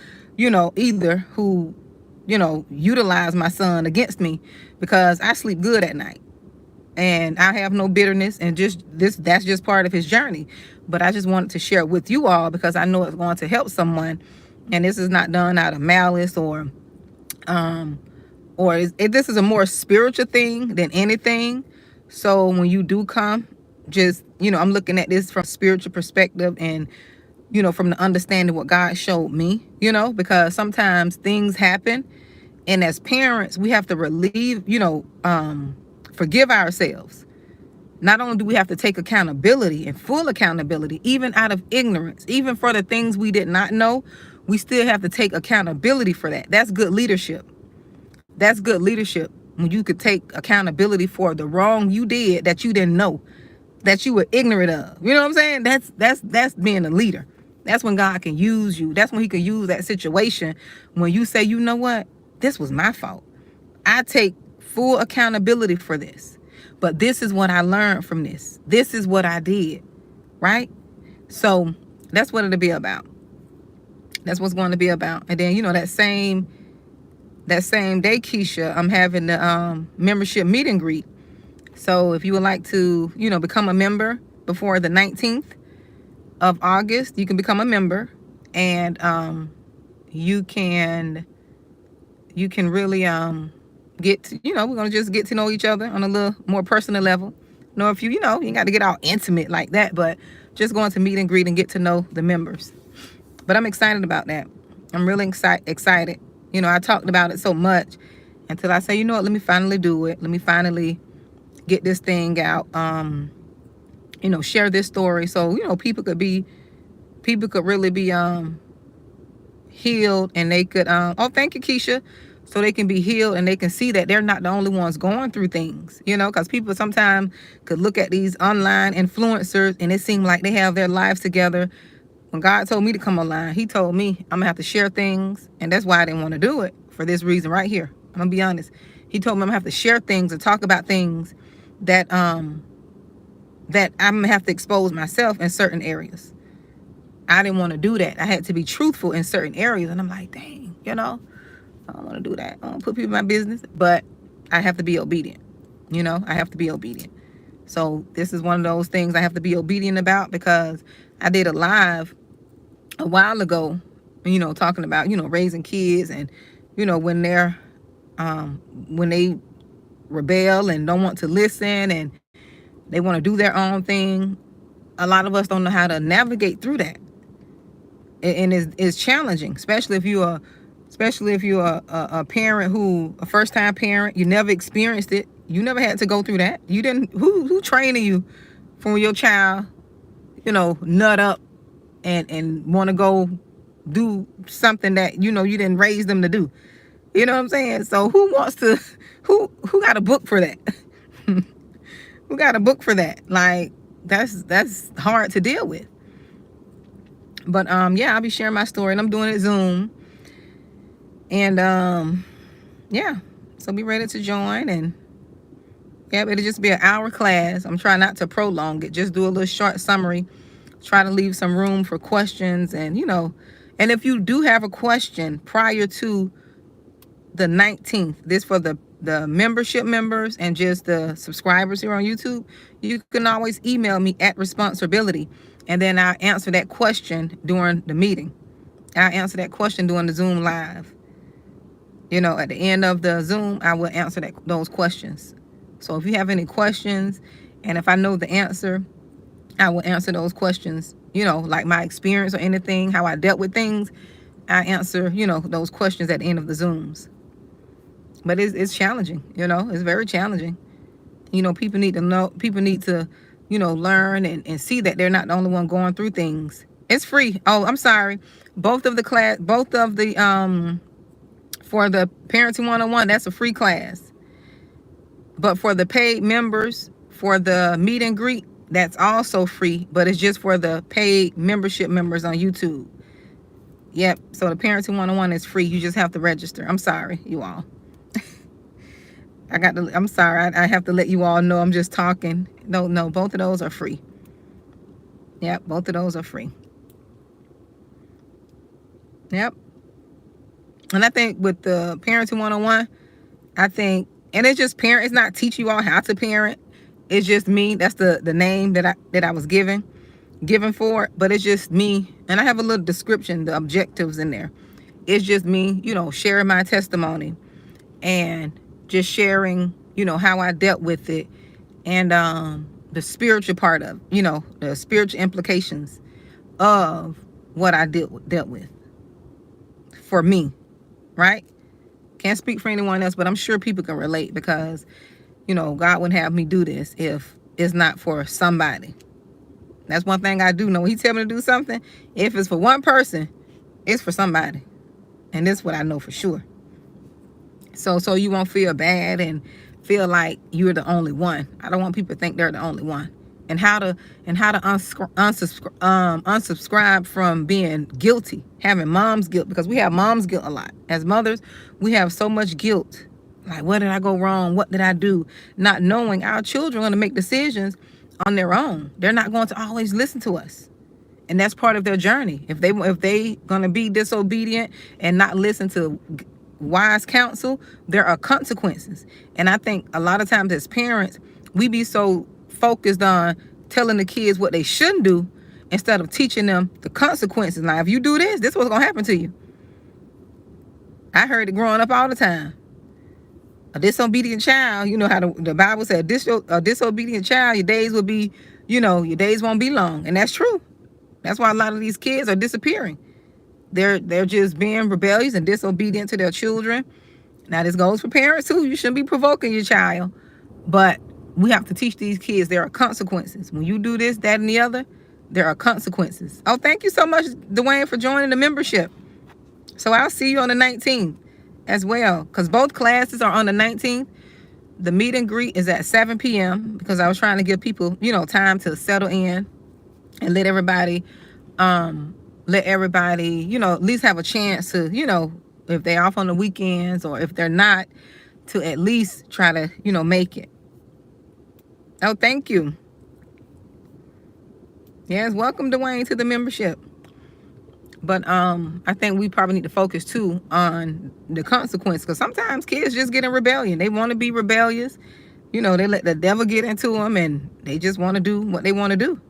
utilize my son against me, because I sleep good at night. And I have no bitterness, and that's just part of his journey. But I just wanted to share it with you all because I know it's going to help someone. And this is not done out of malice or this is a more spiritual thing than anything. So when you do come, just, I'm looking at this from a spiritual perspective and, from the understanding what God showed me, because sometimes things happen. And as parents, we have to forgive ourselves. Not only do we have to take accountability and full accountability, even out of ignorance, even for the things we did not know, we still have to take accountability for that. That's good leadership. That's good leadership, when you could take accountability for the wrong you did that you didn't know, that you were ignorant of. You know what I'm saying? That's being a leader. That's when God can use you. That's when he can use that situation when you say, you know what? This was my fault. I take full accountability for this. But this is what I learned from this. This is what I did. Right? So that's what it'll be about. That's what's going to be about. And then, that same day, Keisha, I'm having the membership meet and greet. So if you would like to, become a member before the 19th of August, you can become a member, and you can really get to, we're going to just get to know each other on a little more personal level. If you ain't got to get all intimate like that, but just going to meet and greet and get to know the members. But I'm excited about that. I'm really excited. I talked about it so much until I say, let me finally do it. Let me finally get this thing out. Share this story. So, people could really be healed, and they could, thank you, Keisha. So they can be healed and they can see that they're not the only ones going through things, because people sometimes could look at these online influencers and it seems like they have their lives together. When God told me to come online, he told me I'm gonna have to share things, and that's why I didn't want to do it, for this reason right here. I'm gonna be honest. He told me I'm gonna have to share things and talk about things that I'm gonna have to expose myself in certain areas. I didn't want to do that. I had to be truthful in certain areas, and I'm like, dang, I don't want to do that. I don't put people in my business, but I have to be obedient. I have to be obedient. So this is one of those things I have to be obedient about, because I did a live a while ago, talking about, raising kids, and, when they're When they rebel and don't want to listen and they want to do their own thing, a lot of us don't know how to navigate through that. And it's challenging, especially if you're a parent a first time parent. You never experienced it. You never had to go through that. You didn't. Who training you from your child, nut up and want to go do something that you didn't raise them to do. You know what I'm saying? So who wants to? Who got a book for that? Who got a book for that? Like that's hard to deal with. But yeah, I'll be sharing my story, and I'm doing it Zoom. And yeah, so be ready to join. And yeah, it'll just be an hour class. I'm trying not to prolong it. Just do a little short summary. Try to leave some room for questions, and and if you do have a question prior to the 19th, this for the membership members and just the subscribers here on YouTube, you can always email me at responsibility, and then I'll answer that question during the meeting. I'll answer that question during the Zoom live. At the end of the Zoom, I will answer those questions. So if you have any questions, and if I know the answer, I will answer those questions, like my experience or anything, how I dealt with things. I answer, those questions at the end of the Zooms. But it's challenging, it's very challenging. People need to know, learn and see that they're not the only one going through things. It's free. Oh, I'm sorry. Both of the for the Parenting 101, that's a free class. But for the paid members, for the meet and greet, that's also free, but it's just for the paid membership members on YouTube. Yep. So the Parenting 101 is free. You just have to register. I'm sorry, you all. I'm sorry. I have to let you all know I'm just talking. No, both of those are free. Yep, both of those are free. Yep. And I think with the Parenting 101, and it's just it's not teach you all how to parent. It's just me. That's the name that I was given for it. But it's just me. And I have a little description, the objectives in there. It's just me, sharing my testimony and just sharing, how I dealt with it, and the spiritual part of, the spiritual implications of what I dealt with for me, right? Can't speak for anyone else, but I'm sure people can relate, because, God wouldn't have me do this if it's not for somebody. That's one thing I do know. When he tell me to do something, if it's for one person, it's for somebody. And this is what I know for sure. So you won't feel bad and feel like you're the only one. I don't want people to think they're the only one. And how to unsubscribe from being guilty, having mom's guilt, because we have mom's guilt a lot. As mothers, we have so much guilt. Like, what did I go wrong? What did I do? Not knowing our children are going to make decisions on their own. They're not going to always listen to us. And that's part of their journey. If they going to be disobedient and not listen to wise counsel, there are consequences. And I think a lot of times as parents, we be so focused on telling the kids what they shouldn't do instead of teaching them the consequences. Now, if you do this is what's going to happen to you. I heard it growing up all the time. A disobedient child, how the Bible said, a disobedient child, your days will be, your days won't be long. And that's true. That's why a lot of these kids are disappearing. They're just being rebellious and disobedient to their children. Now, this goes for parents too. You shouldn't be provoking your child. But we have to teach these kids there are consequences. When you do this, that, and the other, there are consequences. Oh, thank you so much, Dwayne, for joining the membership. So I'll see you on the 19th as well, because both classes are on the 19th. The meet and greet is at 7 p.m. because I was trying to give people, time to settle in and let everybody, at least have a chance to, if they're off on the weekends or if they're not, to at least try to, make it. Oh, thank you. Yes, welcome, Dwayne, to the membership. But I think we probably need to focus too on the consequence, because sometimes kids just get in rebellion. They want to be rebellious. They let the devil get into them, and they just want to do what they want to do.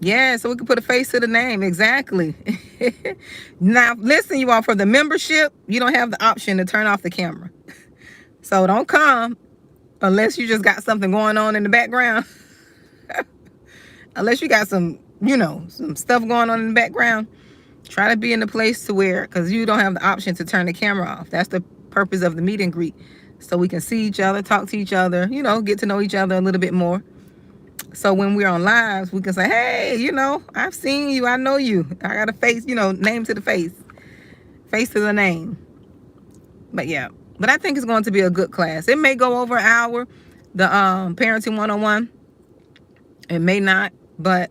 Yeah, so we can put a face to the name. Exactly. Now, listen, you all, for the membership, you don't have the option to turn off the camera. So don't come unless you just got something going on in the background. Unless you got some, some stuff going on in the background. Try to be in a place to where, because you don't have the option to turn the camera off. That's the purpose of the meet and greet. So we can see each other, talk to each other, get to know each other a little bit more. So when we're on lives, we can say, hey, I've seen you. I know you. I got a face, name to the face. Face to the name. But yeah. But I think it's going to be a good class. It may go over an hour, the Parenting 101. It may not. But,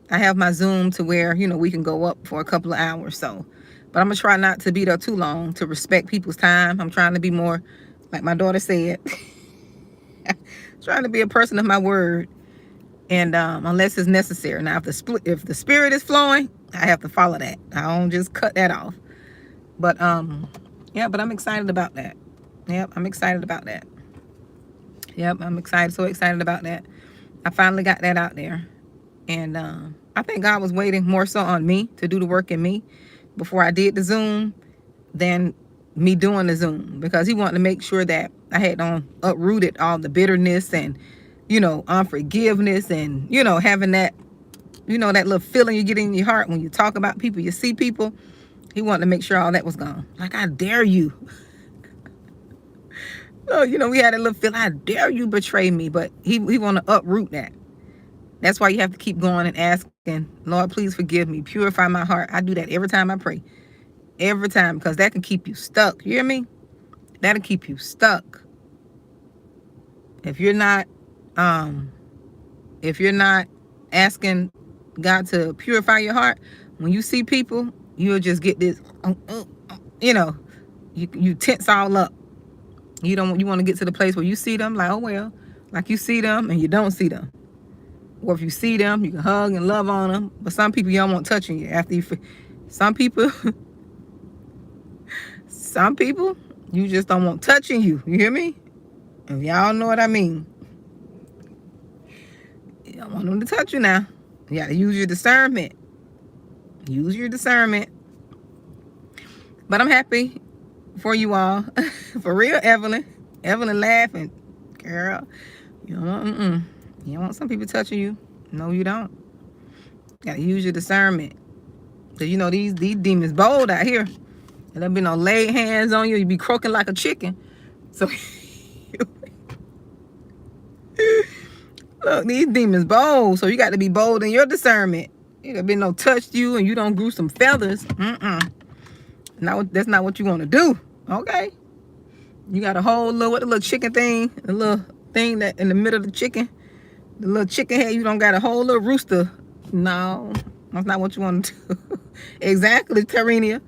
I have my Zoom to where, we can go up for a couple of hours. So, but I'm going to try not to be there too long to respect people's time. I'm trying to be more, like my daughter said, trying to be a person of my word. And unless it's necessary. Now, if the spirit is flowing, I have to follow that. I don't just cut that off. But, yeah, but I'm excited about that. Yep, I'm excited about that. Yep, I'm excited, so excited about that. I finally got that out there. And I think God was waiting more so on me to do the work in me before I did the Zoom than me doing the Zoom, because he wanted to make sure that I had uprooted all the bitterness and, unforgiveness and, having that, that little feeling you get in your heart when you talk about people, you see people. He wanted to make sure all that was gone. Like, I dare you. Oh, we had a little feel, I dare you betray me, but he want to uproot that. That's why you have to keep going and asking, Lord, please forgive me. Purify my heart. I do that every time I pray. Every time, because that can keep you stuck. You hear me? That'll keep you stuck. If you're not asking God to purify your heart, when you see people, you'll just get this, you tense all up. You want to get to the place where you see them like, oh well, like you see them and you don't see them. Or if you see them, you can hug and love on them. But some people, you don't want touching you after you. Some people, you just don't want touching you. You hear me? And y'all know what I mean. You don't want them to touch you now. You got to use your discernment. Use your discernment. But I'm happy for you all. For real, Evelyn. Evelyn laughing. Girl, you don't want some people touching you. No, you don't. Got to use your discernment. Because, these demons bold out here. And there be no laid hands on you. You be croaking like a chicken. So, look, these demons bold. So, you got to be bold in your discernment. There be no touch you and you don't grew some feathers. No, that's not what you want to do. Okay? You got a whole little chicken thing, a little thing that in the middle of the chicken, the little chicken head, you don't got a whole little rooster. No, that's not what you want to do. Exactly, Tarinia.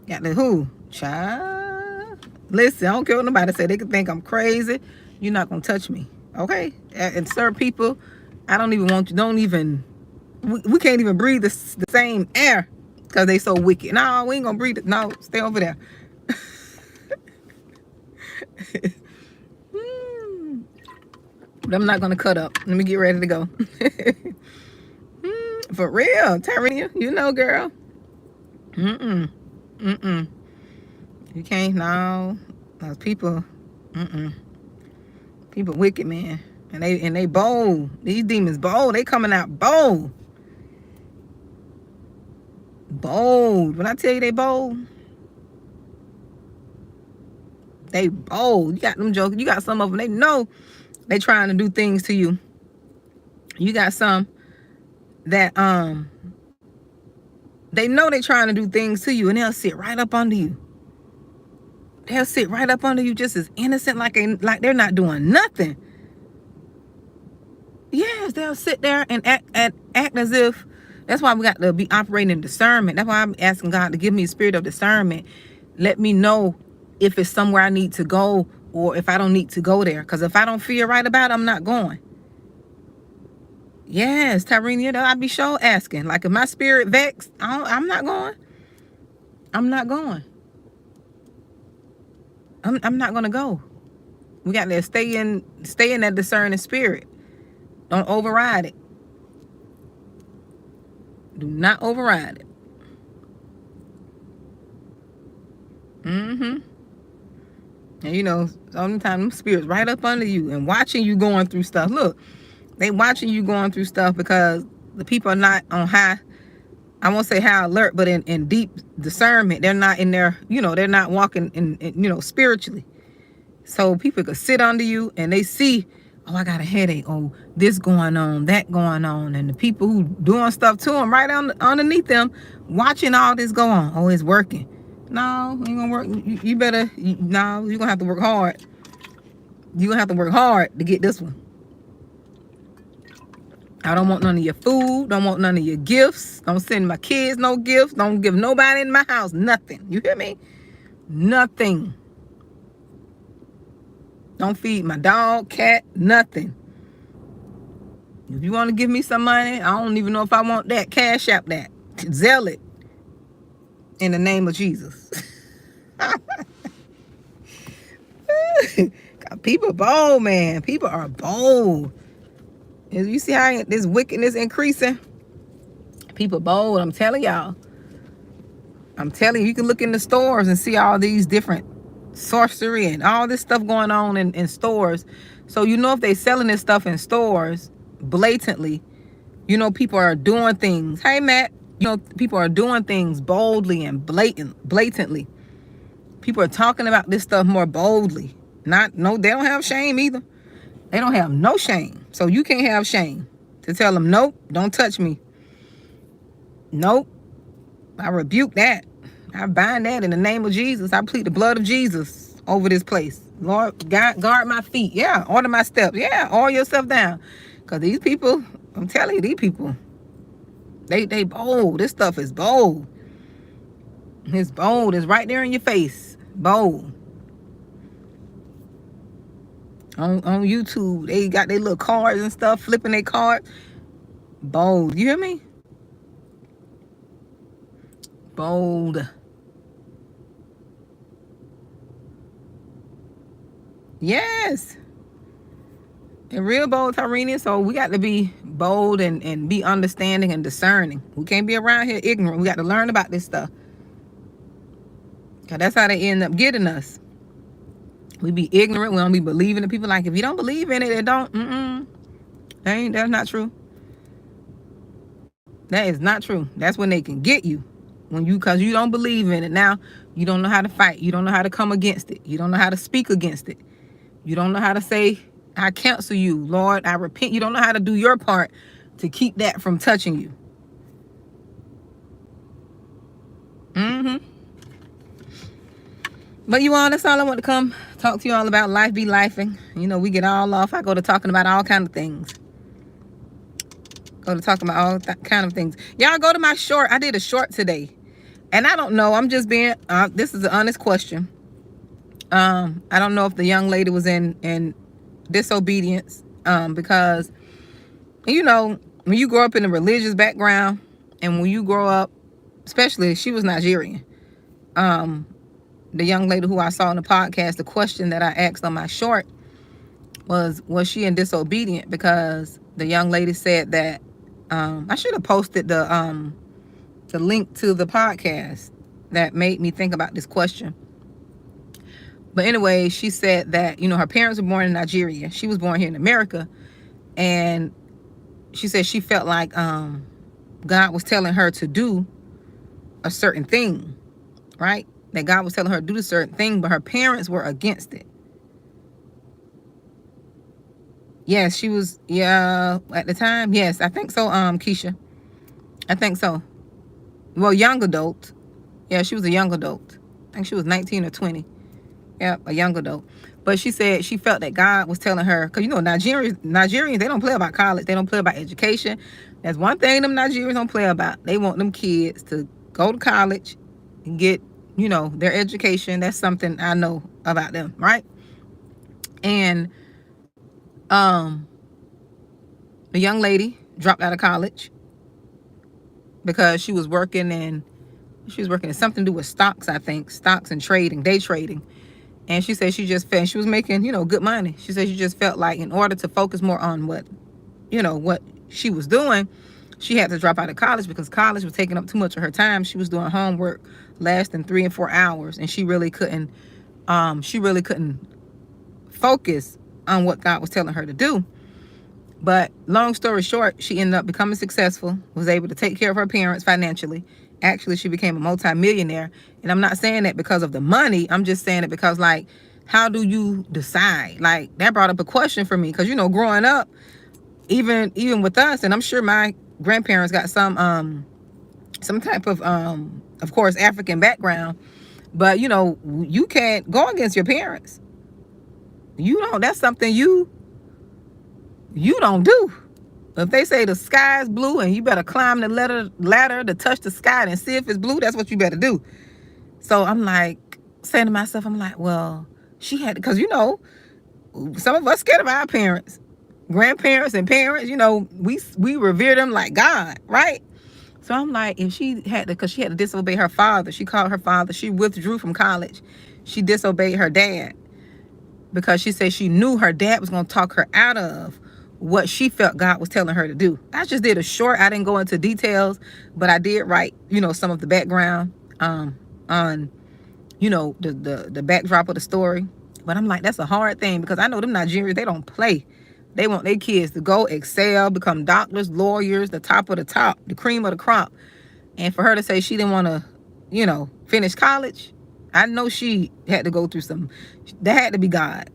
Got the who? Child. Listen, I don't care what nobody say. They can think I'm crazy. You're not going to touch me. Okay? And certain people, I don't even want you. We can't even breathe the same air because they so wicked. No, we ain't going to breathe it. No, stay over there. But I'm not going to cut up. Let me get ready to go. For real, Tyrenia, girl. You can't, no. Those people, people wicked, man. And they bold. These demons bold. They coming out bold. Bold. When I tell you they bold, they bold. You got them jokers. You got some of them. They know they trying to do things to you. You got some that they know they trying to do things to you, and they'll sit right up under you. They'll sit right up under you just as innocent, like they're not doing nothing. Yes, they'll sit there and act as if. That's why we got to be operating in discernment. That's why I'm asking God to give me a spirit of discernment. Let me know if it's somewhere I need to go or if I don't need to go there. Because if I don't feel right about it, I'm not going. Yes, Tyrene, I'd be sure asking. Like if my spirit vexed, I'm not going. I'm not going. I'm not going to go. We got to stay in that discerning spirit. Don't override it. Do not override it. Mm-hmm. And you know, sometimes them spirits right up under you and watching you going through stuff. Look, they watching you going through stuff because the people are not on high, I won't say high alert, but in deep discernment. They're not in there, you know, they're not walking in you know, spiritually. So people could sit under you and they see, oh, I got a headache. Oh, this going on, that going on. And the people who doing stuff to them right underneath them, watching all this go on. Oh, it's working. No, it ain't gonna work. You better, no, you're gonna have to work hard. You're gonna have to work hard to get this one. I don't want none of your food. Don't want none of your gifts. Don't send my kids no gifts. Don't give nobody in my house nothing. You hear me? Nothing. Don't feed my dog, cat, nothing. If you want to give me some money, I don't even know if I want that. Cash App that. Zell it. In the name of Jesus. People bold, man. People are bold. As you see how this wickedness increasing, people bold. I'm telling y'all. I'm telling you, you can look in the stores and see all these different sorcery and all this stuff going on in stores. So you know if they selling this stuff in stores blatantly, you know people are doing things. Hey Matt, you know people are doing things boldly and blatantly. People are talking about this stuff more boldly. They don't have shame either. They don't have no shame. So you can't have shame to tell them, nope, don't touch me. Nope. I rebuke that. I bind that in the name of Jesus. I plead the blood of Jesus over this place. Lord, God, guard my feet. Yeah, order my steps. Yeah, order yourself down. Because these people, I'm telling you, these people, they bold. This stuff is bold. It's bold. It's right there in your face. Bold. On YouTube, they got their little cards and stuff, flipping their cards. Bold. You hear me? Bold. Yes. And real bold, Tyrenia. So we got to be bold and be understanding and discerning. We can't be around here ignorant. We got to learn about this stuff. Because that's how they end up getting us. We be ignorant. We don't be believing in people. Like, if you don't believe in it, it don't. That's not true. That is not true. That's when they can get you. Because you don't believe in it. Now, you don't know how to fight. You don't know how to come against it. You don't know how to speak against it. You don't know how to say, I cancel you, Lord, I repent. You don't know how to do your part to keep that from touching you. But you all, that's all I want to come talk to you all about. Life be lifing. You know, we get all off. I go to talking about all kind of things. Y'all go to my short. I did a short today. And I don't know. I'm just being, this is an honest question. I don't know if the young lady was in disobedience. Because, you know, when you grow up in a religious background and when you grow up, especially she was Nigerian. The young lady who I saw on the podcast, the question that I asked on my short was she in disobedient? Because the young lady said that, I should have posted the link to the podcast that made me think about this question. But anyway, she said that, you know, her parents were born in Nigeria. She was born here in America. And she said she felt like God was telling her to do a certain thing, right? That God was telling her to do a certain thing, but her parents were against it. Yes, she was, at the time. Yes, I think so, Keisha. I think so. Well, young adult. Yeah, she was a young adult. I think she was 19 or 20. Yeah, a young adult. But she said she felt that God was telling her, because, you know, Nigerians, they don't play about college. They don't play about education. That's one thing them Nigerians don't play about. They want them kids to go to college and get, you know, their education. That's something I know about them, right? And the young lady dropped out of college because she was working in something to do with stocks, I think. Stocks and trading, day trading. And she said she just felt, she was making, you know, good money. She said she just felt like in order to focus more on what she was doing, She had to drop out of college because college was taking up too much of her time. She was doing homework lasting 3 and 4 hours, and she really couldn't focus on what God was telling her to do. But long story short, she ended up becoming successful, was able to take care of her parents financially. Actually, she became a multimillionaire. And I'm not saying that because of the money. I'm just saying it because, like, how do you decide? Like, that brought up a question for me. Because, you know, growing up, even with us, and I'm sure my grandparents got some type of course, African background. But, you know, you can't go against your parents. You don't. That's something you don't do. If they say the sky is blue and you better climb the ladder to touch the sky and see if it's blue, that's what you better do. So I'm like saying to myself, I'm like, well, she had to, because, you know, some of us scared of our parents, grandparents and parents, you know, we revere them like God, right? So I'm like, if she had to, because she had to disobey her father, she called her father, she withdrew from college, she disobeyed her dad because she said she knew her dad was going to talk her out of what she felt God was telling her to do. I just did a short. I didn't go into details, but I did write, you know, some of the background on, you know, the backdrop of the story. But I'm like, that's a hard thing because I know them Nigerians, they don't play. They want their kids to go excel, become doctors, lawyers, the top of the top, the cream of the crop. And for her to say she didn't want to, you know, finish college, I know she had to go through some, that had to be God,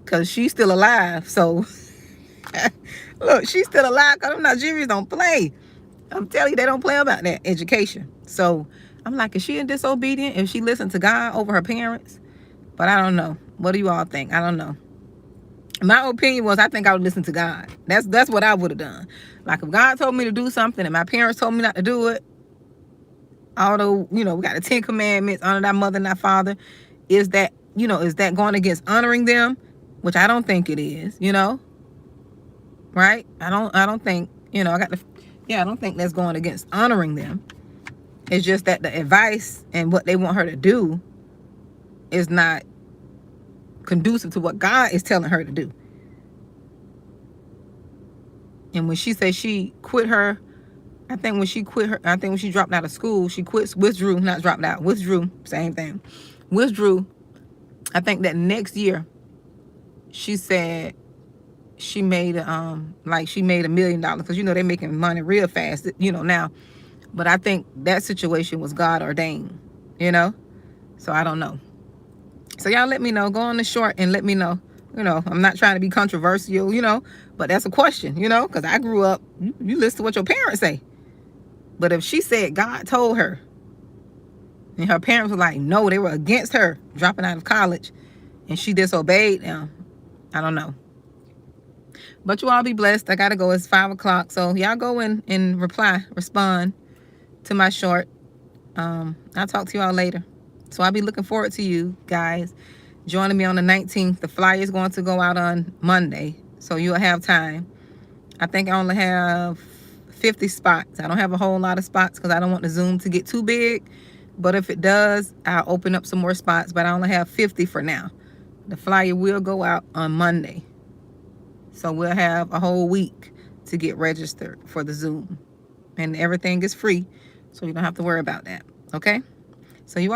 because she's still alive. So look, she's still alive because them Nigerians don't play. I'm telling you, they don't play about that education. So I'm like, is she disobedient if she listened to God over her parents? But I don't know. What do you all think? I don't know. My opinion was, I think I would listen to God. That's what I would have done. Like, if God told me to do something and my parents told me not to do it, although, you know, we got the 10 commandments, honor thy mother and thy father, is that, you know, is that going against honoring them? Which I don't think it is, you know? Right? I don't think, you know, I don't think that's going against honoring them. It's just that the advice and what they want her to do is not conducive to what God is telling her to do. And when she said she quit her, I think when she dropped out of school, withdrew, same thing. Withdrew. I think that next year, she said she made $1 million, because, you know, they're making money real fast, you know, now. But I think that situation was God ordained, you know? So I don't know. So y'all let me know. Go on the short and let me know. You know, I'm not trying to be controversial, you know, but that's a question, you know, because I grew up, you listen to what your parents say. But if she said God told her, and her parents were like, no, they were against her dropping out of college, and she disobeyed them, I don't know. But you all be blessed. I got to go. It's 5 o'clock. So y'all go in and respond to my short. I'll talk to you all later. So I'll be looking forward to you guys joining me on the 19th. The flyer is going to go out on Monday, so you'll have time. I think I only have 50 spots. I don't have a whole lot of spots because I don't want the Zoom to get too big. But if it does, I'll open up some more spots. But I only have 50 for now. The flyer will go out on Monday. So we'll have a whole week to get registered for the Zoom. And everything is free, so you don't have to worry about that. Okay? So you all